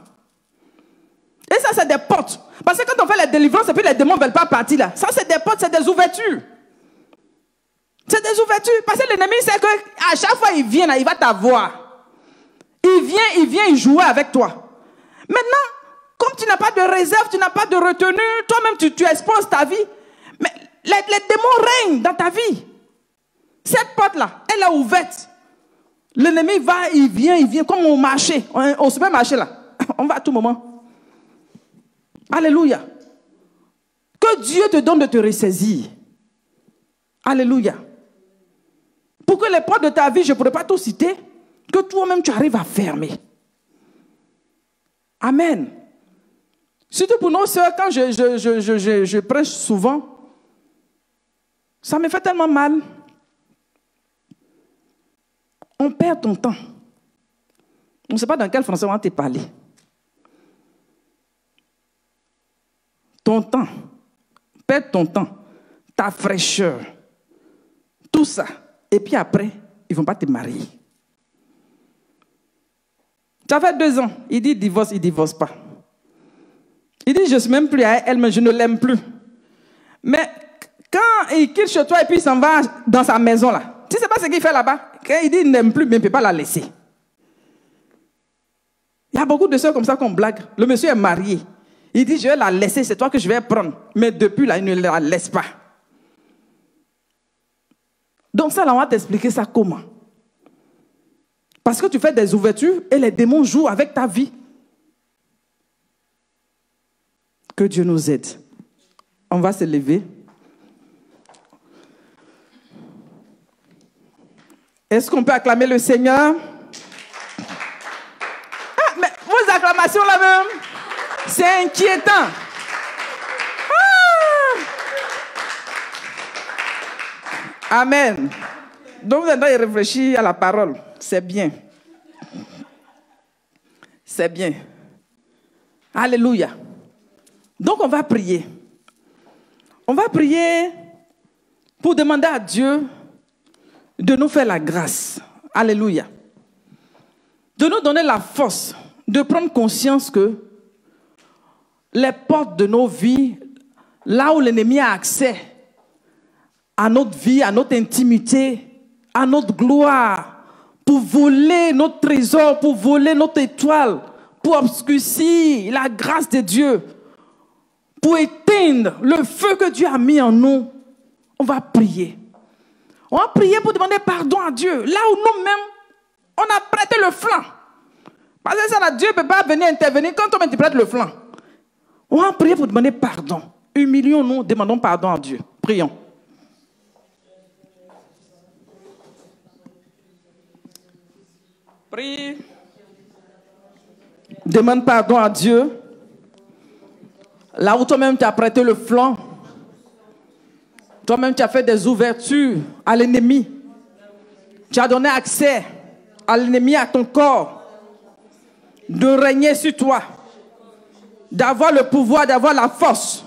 S1: Et ça, c'est des portes. Parce que quand on fait les délivrances et puis les démons ne veulent pas partir là, ça, c'est des portes, c'est des ouvertures. C'est des ouvertures. Parce que l'ennemi sait qu'à chaque fois il vient là, il va t'avoir. Il vient jouer avec toi. Maintenant, comme tu n'as pas de réserve, tu n'as pas de retenue, toi-même tu exposes ta vie. Mais les démons règnent dans ta vie. Cette porte-là, elle est ouverte. L'ennemi va, il vient comme au marché. On se met marché là. On va à tout moment. Alléluia. Que Dieu te donne de te ressaisir. Alléluia. Pour que les portes de ta vie, je ne pourrais pas tout citer, que toi-même tu arrives à fermer. Amen. Surtout pour nos sœurs, quand je prêche souvent, ça me fait tellement mal. On perd ton temps. On ne sait pas dans quel français on va te parler. Ton temps. Perd ton temps. Ta fraîcheur. Tout ça. Et puis après, ils ne vont pas te marier. Ça fait 2 ans. Il dit divorce, il ne divorce pas. Il dit je ne suis même plus à elle, mais je ne l'aime plus. Mais quand il quitte chez toi et puis il s'en va dans sa maison là, tu ne sais pas ce qu'il fait là-bas? Quand il dit il n'aime plus, mais il ne peut pas la laisser. Il y a beaucoup de soeurs comme ça qu'on blague. Le monsieur est marié. Il dit, je vais la laisser, c'est toi que je vais prendre. Mais depuis là, il ne la laisse pas. Donc ça, là, on va t'expliquer ça comment. Parce que tu fais des ouvertures et les démons jouent avec ta vie. Que Dieu nous aide. On va se lever. Est-ce qu'on peut acclamer le Seigneur? Ah, mais vos acclamations là-même, c'est inquiétant. Ah. Amen. Donc vous allez réfléchir à la parole. C'est bien. C'est bien. Alléluia. Donc on va prier. On va prier pour demander à Dieu de nous faire la grâce. Alléluia. De nous donner la force de prendre conscience que les portes de nos vies, là où l'ennemi a accès à notre vie, à notre intimité, à notre gloire, pour voler notre trésor, pour voler notre étoile, pour obscurcir la grâce de Dieu, pour éteindre le feu que Dieu a mis en nous, on va prier. On va prier pour demander pardon à Dieu. Là où nous-mêmes, on a prêté le flanc. Parce que ça, là, Dieu ne peut pas venir intervenir quand toi-même tu prêtes le flanc. On va prier pour demander pardon. Humilions-nous, demandons pardon à Dieu. Prions. Prie. Demande pardon à Dieu. Là où toi-même tu as prêté le flanc. Toi-même, tu as fait des ouvertures à l'ennemi. Tu as donné accès à l'ennemi, à ton corps, de régner sur toi, d'avoir le pouvoir, d'avoir la force.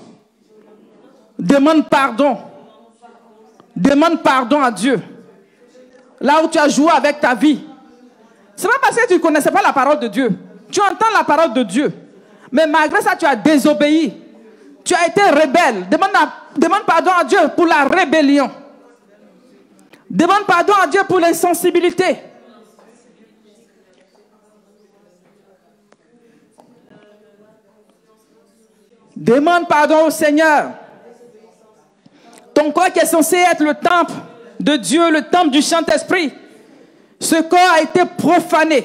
S1: Demande pardon. Demande pardon à Dieu. Là où tu as joué avec ta vie. Ce n'est pas parce que tu ne connaissais pas la parole de Dieu. Tu entends la parole de Dieu. Mais malgré ça, tu as désobéi. Tu as été rebelle. Demande pardon à Dieu pour la rébellion. Demande pardon à Dieu pour l'insensibilité. Demande pardon au Seigneur. Ton corps qui est censé être le temple de Dieu, le temple du Saint-Esprit, ce corps a été profané.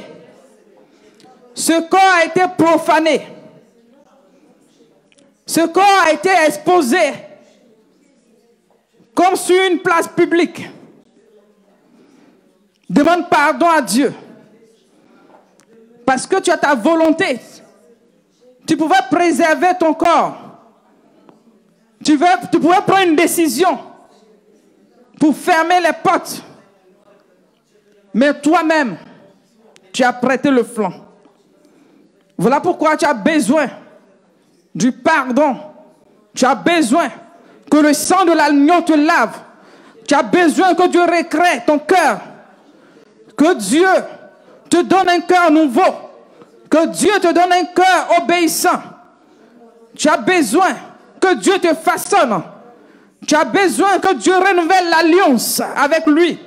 S1: Ce corps a été profané. Ce corps a été exposé comme sur une place publique. Demande pardon à Dieu. Parce que tu as ta volonté. Tu pouvais préserver ton corps. Tu pouvais prendre une décision pour fermer les portes. Mais toi-même, tu as prêté le flanc. Voilà pourquoi tu as besoin du pardon. Tu as besoin que le sang de l'agneau te lave. Tu as besoin que Dieu recrée ton cœur. Que Dieu te donne un cœur nouveau. Que Dieu te donne un cœur obéissant. Tu as besoin que Dieu te façonne. Tu as besoin que Dieu renouvelle l'alliance avec lui.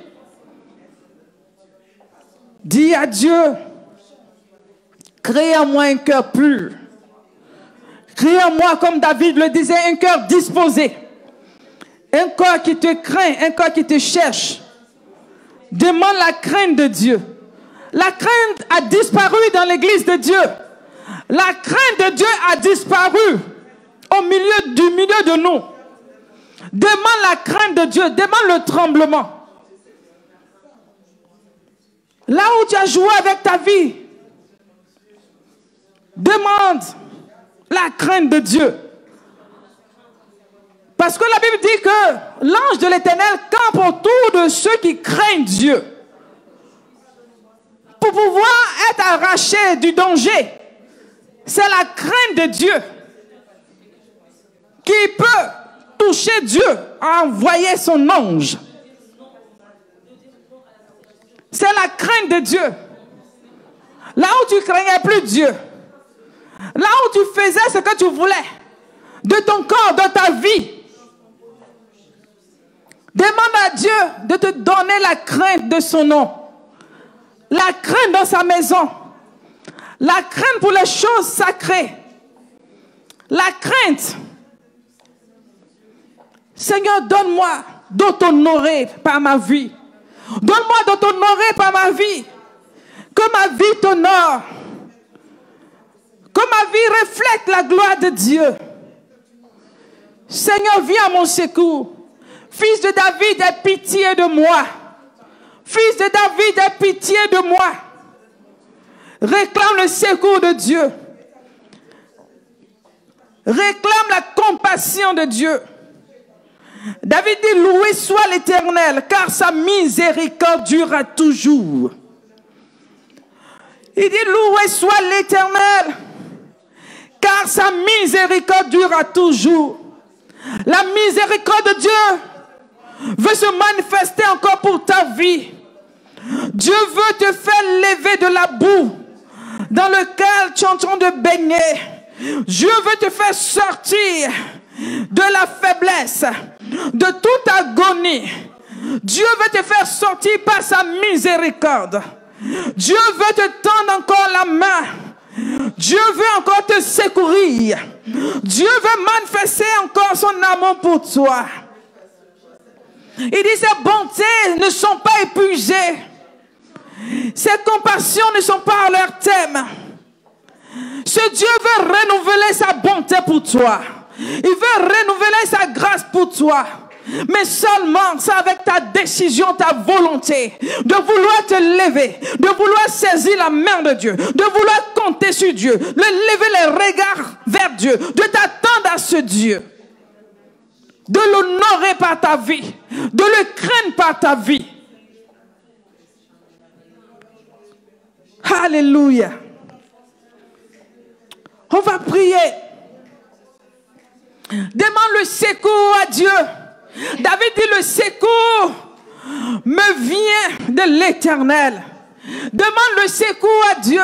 S1: Dis à Dieu, crée en moi un cœur pur. Crée en moi, comme David le disait, un cœur disposé. Un cœur qui te craint, un cœur qui te cherche. Demande la crainte de Dieu. La crainte a disparu dans l'église de Dieu. La crainte de Dieu a disparu au milieu de nous. Demande la crainte de Dieu. Demande le tremblement. Là où tu as joué avec ta vie, demande la crainte de Dieu. Parce que la Bible dit que l'ange de l'Éternel campe autour de ceux qui craignent Dieu. Pour pouvoir être arraché du danger, c'est la crainte de Dieu qui peut toucher Dieu à envoyer son ange. C'est la crainte de Dieu. Là où tu craignais plus Dieu, là où tu faisais ce que tu voulais, de ton corps, de ta vie, demande à Dieu de te donner la crainte de son nom. La crainte dans sa maison. La crainte pour les choses sacrées. La crainte. Seigneur, donne-moi de t'honorer par ma vie. Donne-moi de t'honorer par ma vie. Que ma vie t'honore. Que ma vie reflète la gloire de Dieu. Seigneur, viens à mon secours. Fils de David, aie pitié de moi. Fils de David, aie pitié de moi. Réclame le secours de Dieu. Réclame la compassion de Dieu. David dit, loué soit l'Éternel, car sa miséricorde durera toujours. Il dit, loué soit l'Éternel, car sa miséricorde durera toujours. La miséricorde de Dieu veut se manifester encore pour ta vie. Dieu veut te faire lever de la boue dans lequel tu es en train de baigner. Dieu veut te faire sortir de la faiblesse, de toute agonie. Dieu veut te faire sortir par sa miséricorde. Dieu veut te tendre encore la main. Dieu veut encore te secourir. Dieu veut manifester encore son amour pour toi. Il dit, ses bontés ne sont pas épuisées. Ses compassions ne sont pas à leur thème. Ce Dieu veut renouveler sa bonté pour toi. Il veut renouveler sa grâce pour toi. Mais seulement, c'est avec ta décision, ta volonté de vouloir te lever, de vouloir saisir la main de Dieu, de vouloir compter sur Dieu, de lever les regards vers Dieu, de t'attendre à ce Dieu, de l'honorer par ta vie, de le craindre par ta vie. Alléluia. On va prier. Demande le secours à Dieu. David dit, le secours me vient de l'Éternel. Demande le secours à Dieu.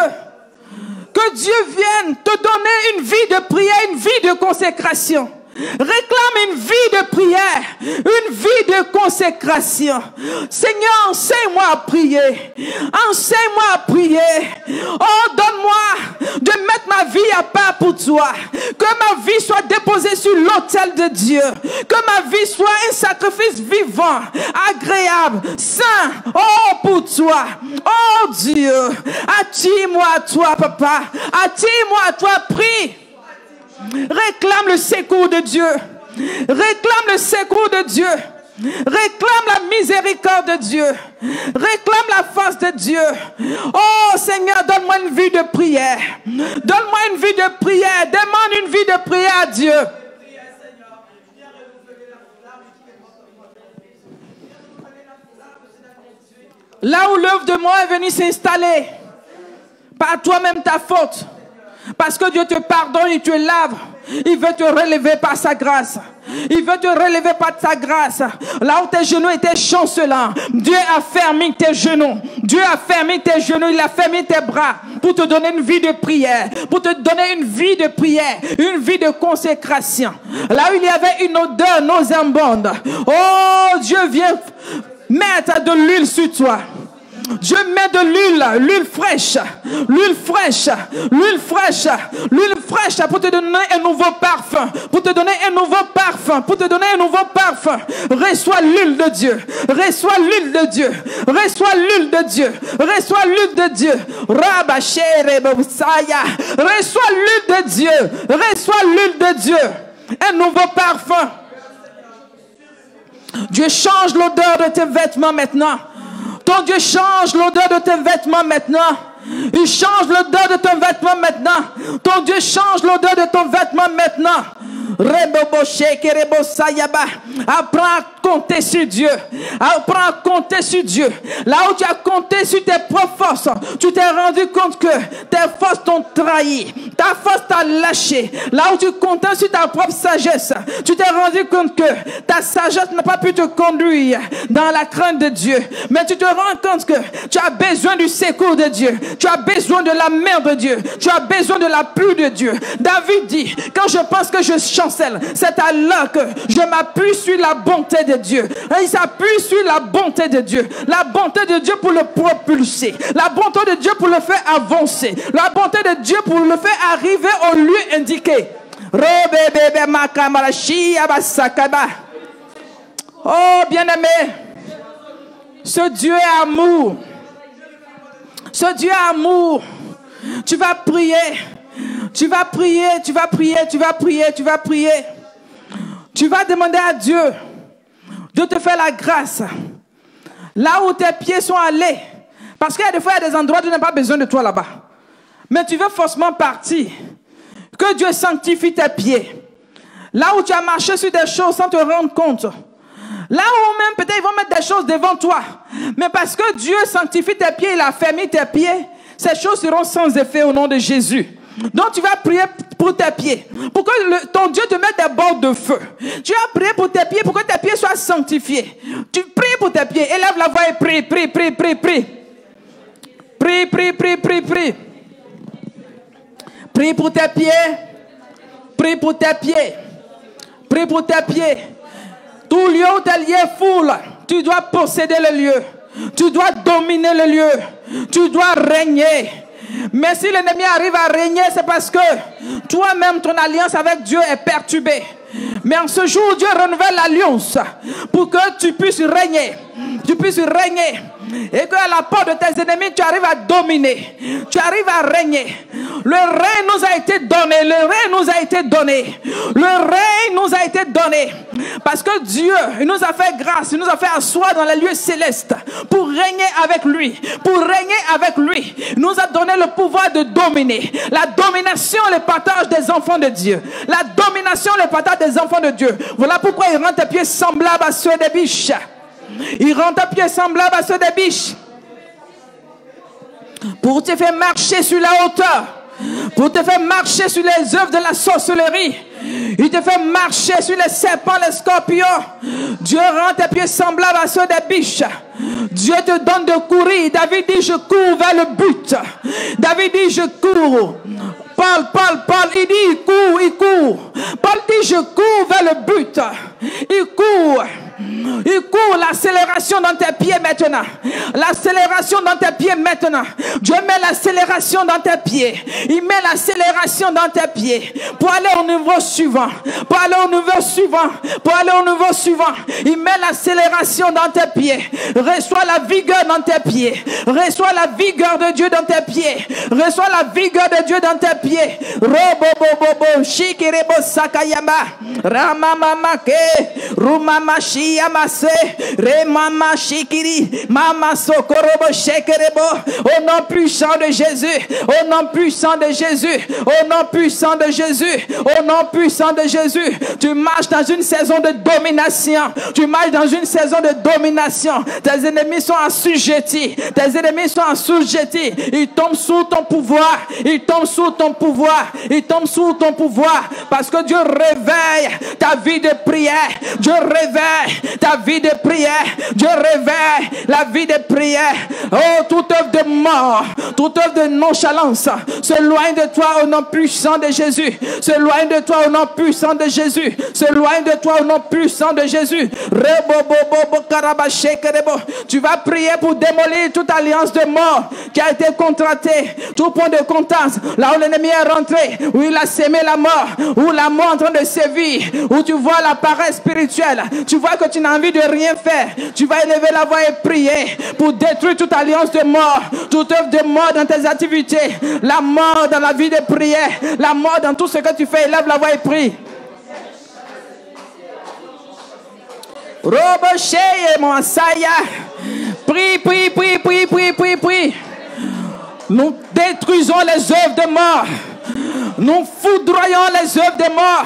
S1: Que Dieu vienne te donner une vie de prière, une vie de consécration. Réclame une vie de prière, une vie de consécration. Seigneur, enseigne-moi à prier. Enseigne-moi à prier. Oh, donne-moi de mettre ma vie à part pour toi. Que ma vie soit déposée sur l'autel de Dieu. Que ma vie soit un sacrifice vivant, agréable, saint. Oh, pour toi. Oh, Dieu. Attire-moi à toi, papa. Attire-moi à toi, prie. Réclame le secours de Dieu. Réclame le secours de Dieu. Réclame la miséricorde de Dieu. Réclame la face de Dieu. Oh Seigneur, donne-moi une vie de prière. Donne-moi une vie de prière. Demande une vie de prière à Dieu. Là où l'œuvre de moi est venue s'installer, par toi-même ta faute. Parce que Dieu te pardonne et te lave. Il veut te relever par sa grâce. Il veut te relever par sa grâce. Là où tes genoux étaient chancelants, Dieu a fermé tes genoux. Dieu a fermé tes genoux. Il a fermé tes bras pour te donner une vie de prière. Pour te donner une vie de prière. Une vie de consécration. Là où il y avait une odeur nauséabonde. Oh, Dieu vient mettre de l'huile sur toi. Dieu met de l'huile fraîche, l'huile fraîche, l'huile fraîche, l'huile fraîche pour te donner un nouveau parfum, pour te donner un nouveau parfum, pour te donner un nouveau parfum. Reçois l'huile de Dieu, reçois l'huile de Dieu, reçois l'huile de Dieu, reçois l'huile de Dieu. Reçois l'huile de Dieu, reçois l'huile de Dieu, un nouveau parfum. Dieu change l'odeur de tes vêtements maintenant. Ton Dieu change l'odeur de tes vêtements maintenant. Il change l'odeur de ton vêtement maintenant. Ton Dieu change l'odeur de ton vêtement maintenant. Apprends à compter sur Dieu. Apprends à compter sur Dieu. Là où tu as compté sur tes propres forces, tu t'es rendu compte que tes forces t'ont trahi. Ta force t'a lâché. Là où tu comptais sur ta propre sagesse, tu t'es rendu compte que ta sagesse n'a pas pu te conduire dans la crainte de Dieu. Mais tu te rends compte que tu as besoin du secours de Dieu. Tu as besoin de la main de Dieu. Tu as besoin de la pluie de Dieu. David dit, quand je pense que je chante, chancelle. C'est alors que je m'appuie sur la bonté de Dieu. Et il s'appuie sur la bonté de Dieu. La bonté de Dieu pour le propulser. La bonté de Dieu pour le faire avancer. La bonté de Dieu pour le faire arriver au lieu indiqué. Oh, bien-aimé, ce Dieu est amour. Ce Dieu est amour. Tu vas prier. Tu vas prier, tu vas prier, tu vas prier, tu vas prier. Tu vas demander à Dieu de te faire la grâce. Là où tes pieds sont allés. Parce qu'il y a des fois, il y a des endroits où tu n'as pas besoin de toi là-bas. Mais tu veux forcément partir. Que Dieu sanctifie tes pieds. Là où tu as marché sur des choses sans te rendre compte. Là où même peut-être ils vont mettre des choses devant toi. Mais parce que Dieu sanctifie tes pieds, il a fermé tes pieds, ces choses seront sans effet au nom de Jésus. Donc tu vas prier pour tes pieds. Pour que ton Dieu te mette des bords de feu. Tu vas prier pour tes pieds, pour que tes pieds soient sanctifiés. Tu pries pour tes pieds. Élève la voix et prie, prie, prie, prie, prie. Prie, prie, prie, prie, prie. Prie pour tes pieds. Prie pour tes pieds. Prie pour tes pieds. Tout lieu où tes lieux foule, tu dois posséder le lieu. Tu dois dominer le lieu. Tu dois régner. Mais si l'ennemi arrive à régner, c'est parce que toi-même, ton alliance avec Dieu est perturbée. Mais en ce jour, Dieu renouvelle l'alliance pour que tu puisses régner. Tu puisses régner. Et qu'à la porte de tes ennemis, tu arrives à dominer. Tu arrives à régner. Le règne nous a été donné. Le règne nous a été donné. Le règne nous a été donné. Parce que Dieu, il nous a fait grâce. Il nous a fait asseoir dans les lieux célestes pour régner avec lui. Pour régner avec lui. Il nous a donné le pouvoir de dominer. La domination, le partage des enfants de Dieu. La domination, le partage des enfants de Dieu. Voilà pourquoi il rend tes pieds semblables à ceux des biches. Il rend tes pieds semblables à ceux des biches. Pour te faire marcher sur la hauteur. Pour te faire marcher sur les œuvres de la sorcellerie. Il te fait marcher sur les serpents, les scorpions. Dieu rend tes pieds semblables à ceux des biches. Dieu te donne de courir. David dit je cours vers le but. David dit je cours. Paul, il dit il court. Paul dit je cours vers le but. Il court. L'accélération dans tes pieds maintenant. L'accélération dans tes pieds maintenant. Dieu met l'accélération dans tes pieds. Il met l'accélération dans tes pieds. Pour aller au niveau suivant. Pour aller au niveau suivant. Pour aller au niveau suivant. Il met l'accélération dans tes pieds. Reçois la vigueur dans tes pieds. Reçois la vigueur de Dieu dans tes pieds. Reçois la vigueur de Dieu dans tes pieds. Robobobobo, shikirebo sakayama. Ramamamake, rumamashi. Yamase, Remama Shikiri, Mama Sokorobo Shekerebo, au nom puissant de Jésus, au nom puissant de Jésus, au nom puissant de Jésus, au nom puissant de Jésus. Tu marches dans une saison de domination, tu marches dans une saison de domination. Tes ennemis sont assujettis, tes ennemis sont assujettis, ils tombent sous ton pouvoir, ils tombent sous ton pouvoir, ils tombent sous ton pouvoir, parce que Dieu réveille ta vie de prière, Dieu réveille ta vie de prière. Dieu réveille la vie de prière. Oh, toute œuvre de mort, toute œuvre de nonchalance s'éloigne de toi au nom puissant de Jésus. S'éloigne de toi au nom puissant de Jésus. S'éloigne de toi au nom puissant de Jésus. Tu vas prier pour démolir toute alliance de mort qui a été contractée. Tout point de contact, là où l'ennemi est rentré, où il a sémé la mort, où la mort est en train de sévir, où tu vois la paresse spirituelle, tu vois que tu n'as envie de rien faire, tu vas élever la voix et prier pour détruire toute alliance de mort, toute œuvre de mort dans tes activités, la mort dans la vie de prière, la mort dans tout ce que tu fais. Élève la voix et prie. Robocheye mon saya. Prie. Nous détruisons les œuvres de mort. Nous foudroyons les œuvres de mort.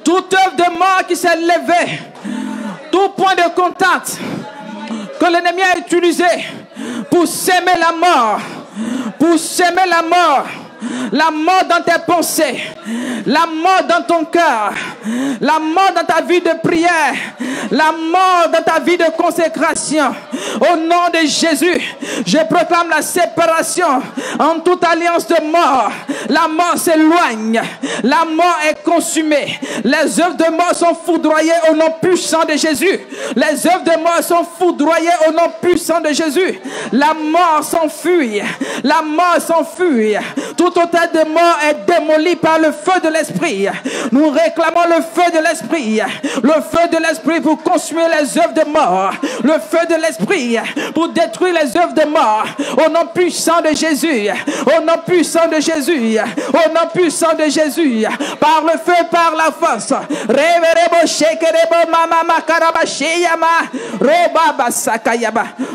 S1: Toute œuvre de mort qui s'est levée, tout point de contact que l'ennemi a utilisé pour s'aimer la mort, la mort dans tes pensées, la mort dans ton cœur, la mort dans ta vie de prière, la mort dans ta vie de consécration, Au nom de Jésus, je proclame la séparation en toute alliance de mort. La mort s'éloigne. La mort est consumée. Les œuvres de mort sont foudroyées au nom puissant de Jésus. Les œuvres de mort sont foudroyées au nom puissant de Jésus. La mort s'enfuit. La mort s'enfuit. Tout hôtel de mort est démoli par le feu de l'Esprit. Nous réclamons le feu de l'Esprit. Le feu de l'Esprit pour consumer les œuvres de mort. Le feu de l'Esprit pour détruire les œuvres de mort. Au nom puissant de Jésus. Au nom puissant de Jésus. Au nom puissant de Jésus. Par le feu, par la force.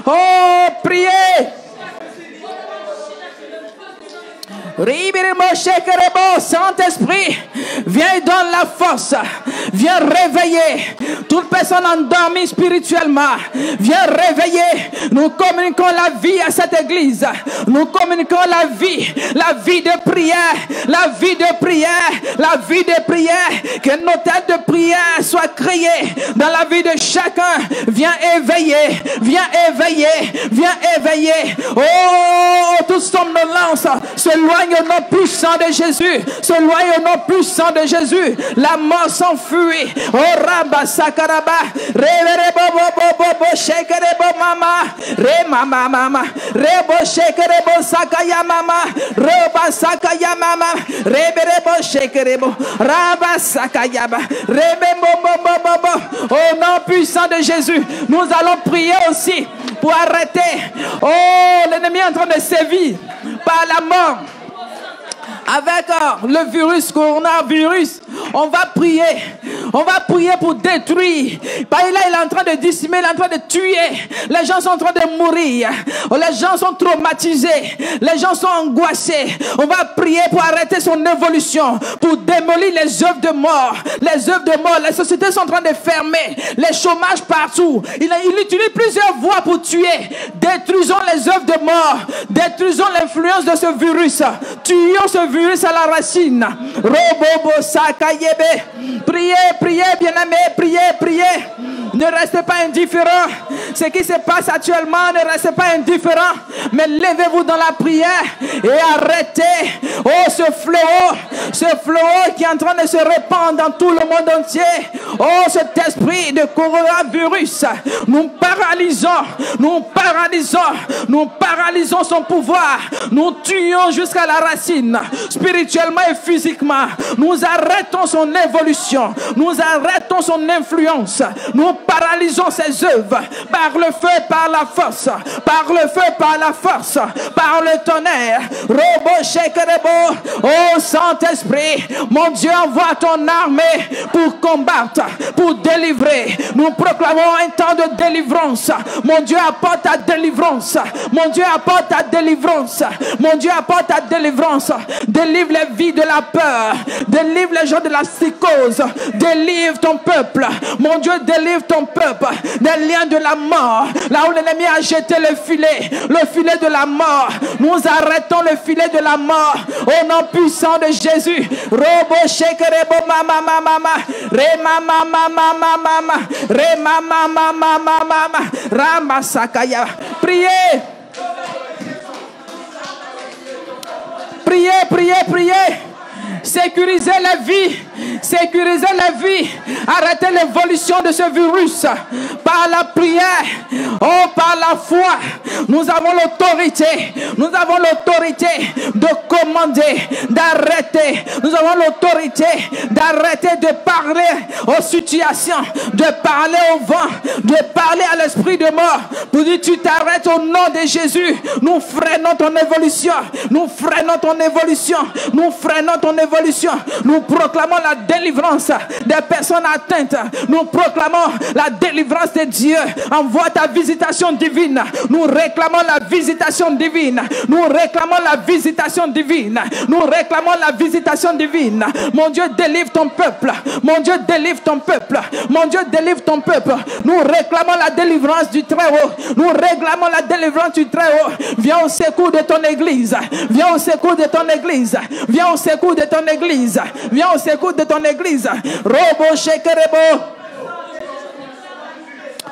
S1: Oh, priez. Saint-Esprit, viens dans la force, viens réveiller toute personne endormie spirituellement, viens réveiller. Nous communiquons la vie à cette église, nous communiquons la vie de prière, la vie de prière, la vie de prière, que nos têtes de prière soient créées dans la vie de chacun. Viens éveiller, viens éveiller, viens éveiller. Oh, toute somnolence s'éloigne au nom puissant de Jésus, s'éloigne au nom puissant de Jésus. La mort s'enfuit. Oh Rabba Sakaraba, Reverebo Bobo Shekerebo Mama, Re Mama Mama, Rebo Shekerebo Sakaya Mama, Reba Sakaya Mama, Reberebo Shekerebo, Rabba Sakayaba, Rebebo Bobo. Au nom puissant de Jésus, nous allons prier aussi pour arrêter. Oh, l'ennemi est en train de sévir par la mort. Avec le virus, coronavirus, on va prier pour détruire. Par là, il est en train de dissimer, il est en train de tuer. Les gens sont en train de mourir. Les gens sont traumatisés. Les gens sont angoissés. On va prier pour arrêter son évolution, pour démolir les œuvres de mort. Les œuvres de mort, les sociétés sont en train de fermer. Les chômages partout. Il utilise plusieurs voies pour tuer. Détruisons les œuvres de mort. Détruisons l'influence de ce virus. Tuons ce virus à la racine. Robobo Sakayebe. Priez, priez, bien-aimés, priez, priez. Ne restez pas indifférents. Ce qui se passe actuellement, ne restez pas indifférents. Mais levez-vous dans la prière et arrêtez. Oh, ce fléau qui est en train de se répandre dans tout le monde entier. Oh, cet esprit de coronavirus. Nous paralysons son pouvoir. Nous tuons jusqu'à la racine, spirituellement et physiquement. Nous arrêtons son évolution. Nous arrêtons son influence. Nous paralysons ses œuvres par le feu, par la force, par le feu, par la force, par le tonnerre. Robo Shekerebo. Oh Saint-Esprit, mon Dieu, envoie ton armée pour combattre, pour délivrer. Nous proclamons un temps de délivrance. Mon Dieu, apporte ta délivrance. Mon Dieu, apporte ta délivrance. Mon Dieu, apporte ta délivrance. Délivre les vies de la peur. Délivre les gens de la psychose. Délivre ton peuple. Mon Dieu, délivre ton peuple des liens de la mort. Là où l'ennemi a jeté le filet de la mort. Nous arrêtons le filet de la mort au nom puissant de Jésus. Robo Shekerebo Mama Mama Re Mama Mama Mama Re Mama Mama Mama Rama Sakaya. Priez. Priez, priez, priez. Sécuriser la vie. Sécuriser la vie. Arrêter l'évolution de ce virus par la prière. Oh, par la foi. Nous avons l'autorité. Nous avons l'autorité de commander, d'arrêter. Nous avons l'autorité d'arrêter de parler aux situations, de parler au vent, de parler à l'esprit de mort. Pour dire tu t'arrêtes au nom de Jésus. Nous freinons ton évolution. Nous freinons ton évolution. Nous freinons ton évolution. Nous proclamons la délivrance des personnes atteintes. Nous proclamons la délivrance de Dieu. Envoie ta visitation divine. Nous réclamons la visitation divine. Nous réclamons la visitation divine. Nous réclamons la visitation divine. Mon Dieu, délivre ton peuple. Mon Dieu, délivre ton peuple. Mon Dieu, délivre ton peuple. Nous réclamons la délivrance du Très-Haut. Nous réclamons la délivrance du Très-Haut. Viens au secours de ton église. Viens au secours de ton église. Viens au secours de ton église. Viens au secours de ton église. Robo Shekerebo.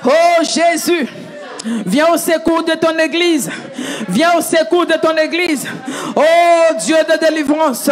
S1: Oh Jésus. Viens au secours de ton église. Viens au secours de ton église. Oh Dieu de délivrance.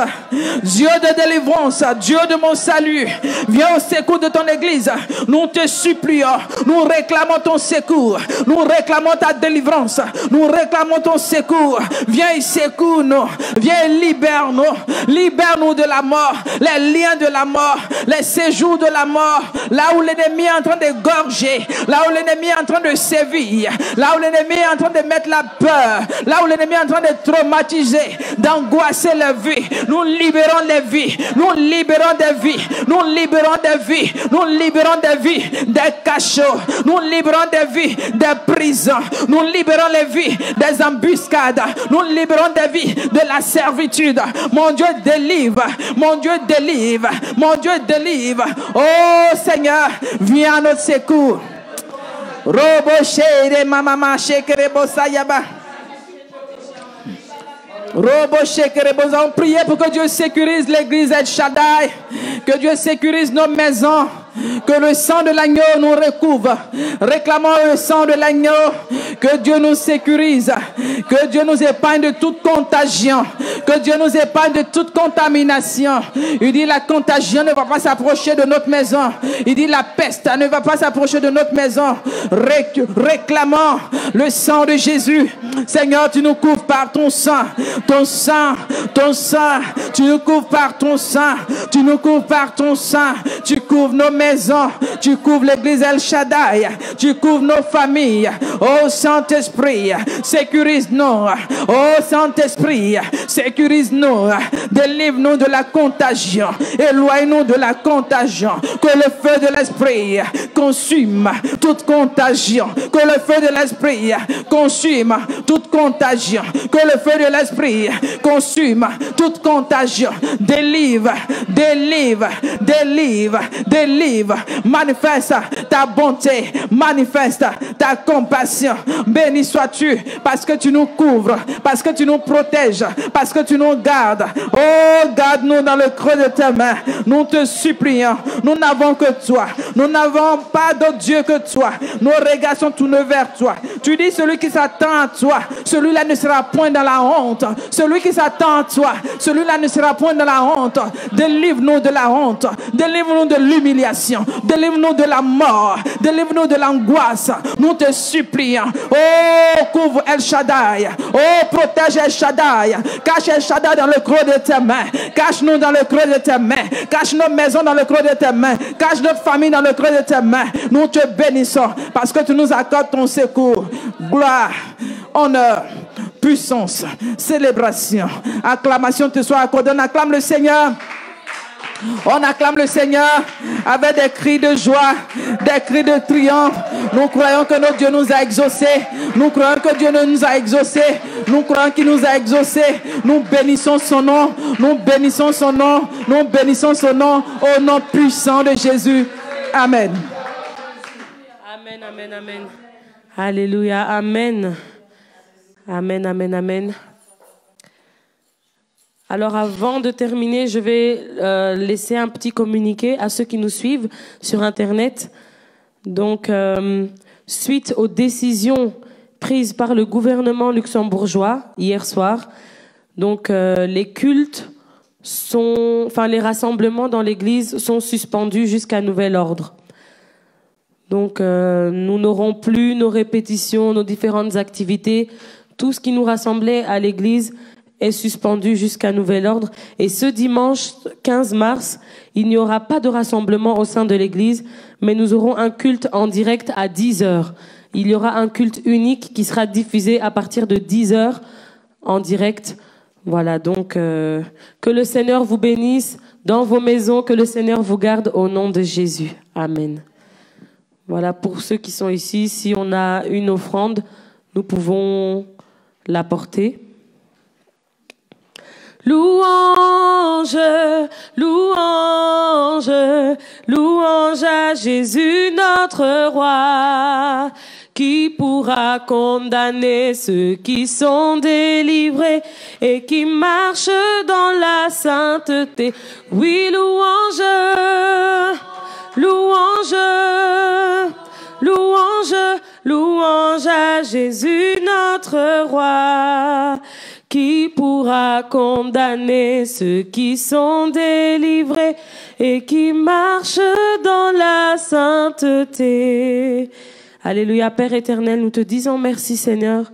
S1: Dieu de délivrance. Dieu de mon salut. Viens au secours de ton église. Nous te supplions. Nous réclamons ton secours. Nous réclamons ta délivrance. Nous réclamons ton secours. Viens et secours-nous. Viens et libère-nous. Libère-nous de la mort. Les liens de la mort. Les séjours de la mort. Là où l'ennemi est en train de gorger. Là où l'ennemi est en train de sévir. Là où l'ennemi est en train de mettre la peur. Là où l'ennemi est en train de traumatiser. D'angoisser les vies. Nous libérons les vies. Nous libérons des vies. Nous libérons des vies. Nous libérons des vies. Des cachots. Nous libérons des vies. Des prisons. Nous libérons les vies. Des embuscades. Nous libérons des vies. De la servitude. Mon Dieu délivre. Mon Dieu délivre. Mon Dieu délivre. Oh Seigneur, viens à notre secours. Robo shere mama shekere bosayaba. Robo shekere bosayaba. Priez pour que Dieu sécurise l'église El Shaddai. Que Dieu sécurise nos maisons. Que le sang de l'agneau nous recouvre. Réclamons le sang de l'agneau. Que Dieu nous sécurise. Que Dieu nous épargne de toute contagion. Que Dieu nous épargne de toute contamination. Il dit la contagion ne va pas s'approcher de notre maison. Il dit la peste ne va pas s'approcher de notre maison. Réclamons le sang de Jésus. Seigneur, tu nous couvres par ton sang. Ton sang. Ton sang. Tu nous couvres par ton sang. Tu nous couvres par ton sang. Tu couvres nos maisons. Tu couvres l'église El Shaddai. Tu couvres nos familles. Oh Saint-Esprit, sécurise-nous. Oh Saint-Esprit, sécurise-nous. Délivre-nous de la contagion. Éloigne-nous de la contagion. Que le feu de l'Esprit consume toute contagion. Que le feu de l'Esprit consume toute contagion. Que le feu de l'Esprit consume toute contagion. Délivre, délivre, délivre, délivre. Manifeste ta bonté, manifeste ta compassion. Béni sois-tu parce que tu nous couvres, parce que tu nous protèges, parce que tu nous gardes. Oh, garde-nous dans le creux de tes mains. Nous te supplions. Nous n'avons que toi. Nous n'avons pas d'autre Dieu que toi. Nos regards sont tournés vers toi. Tu dis celui qui s'attend à toi, celui-là ne sera point dans la honte. Celui qui s'attend à toi, celui-là ne sera point dans la honte. Délivre-nous de la honte. Délivre-nous de l'humiliation. Délivre-nous de la mort. Délivre-nous de l'angoisse. Nous te supplions. Oh, couvre El Shaddai. Oh, protège El Shaddai. Cache El Shaddai dans le creux de tes mains. Cache-nous dans le creux de tes mains. Cache nos maisons dans le creux de tes mains. Cache notre famille dans le creux de tes mains. Nous te bénissons parce que tu nous accordes ton secours. Gloire, honneur, puissance, célébration, acclamation te soit accordée. On acclame le Seigneur. On acclame le Seigneur avec des cris de joie, des cris de triomphe. Nous croyons que notre Dieu nous a exaucés. Nous croyons que Dieu nous a exaucés. Nous croyons qu'il nous a exaucés. Nous bénissons son nom. Nous bénissons son nom. Nous bénissons son nom au nom puissant de Jésus. Amen.
S4: Amen, amen, amen. Alléluia, amen. Amen, amen, amen. Alors avant de terminer, je vais laisser un petit communiqué à ceux qui nous suivent sur Internet. Donc, suite aux décisions prises par le gouvernement luxembourgeois hier soir, donc les cultes les rassemblements dans l'église sont suspendus jusqu'à nouvel ordre. Donc, nous n'aurons plus nos répétitions, nos différentes activités. Tout ce qui nous rassemblait à l'église est suspendu jusqu'à nouvel ordre. Et ce dimanche 15 mars, il n'y aura pas de rassemblement au sein de l'église, mais nous aurons un culte en direct à 10h. Il y aura un culte unique qui sera diffusé à partir de 10h en direct. Voilà, donc que le Seigneur vous bénisse dans vos maisons, que le Seigneur vous garde au nom de Jésus. Amen. Voilà, pour ceux qui sont ici, si on a une offrande, nous pouvons l'apporter. Louange, louange, louange à Jésus notre roi, qui pourra condamner ceux qui sont délivrés et qui marchent dans la sainteté. Oui, louange, louange, louange, Louange à Jésus notre roi. Qui pourra condamner ceux qui sont délivrés et qui marchent dans la sainteté? Alléluia. Père éternel, nous te disons merci Seigneur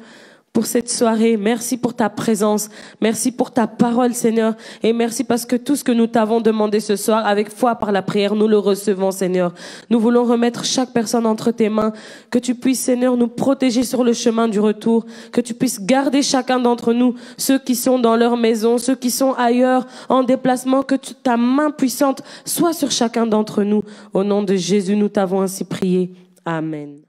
S4: pour cette soirée. Merci pour ta présence. Merci pour ta parole, Seigneur. Et merci parce que tout ce que nous t'avons demandé ce soir, avec foi par la prière, nous le recevons, Seigneur. Nous voulons remettre chaque personne entre tes mains. Que tu puisses, Seigneur, nous protéger sur le chemin du retour. Que tu puisses garder chacun d'entre nous, ceux qui sont dans leur maison, ceux qui sont ailleurs, en déplacement. Que ta main puissante soit sur chacun d'entre nous. Au nom de Jésus, nous t'avons ainsi prié. Amen.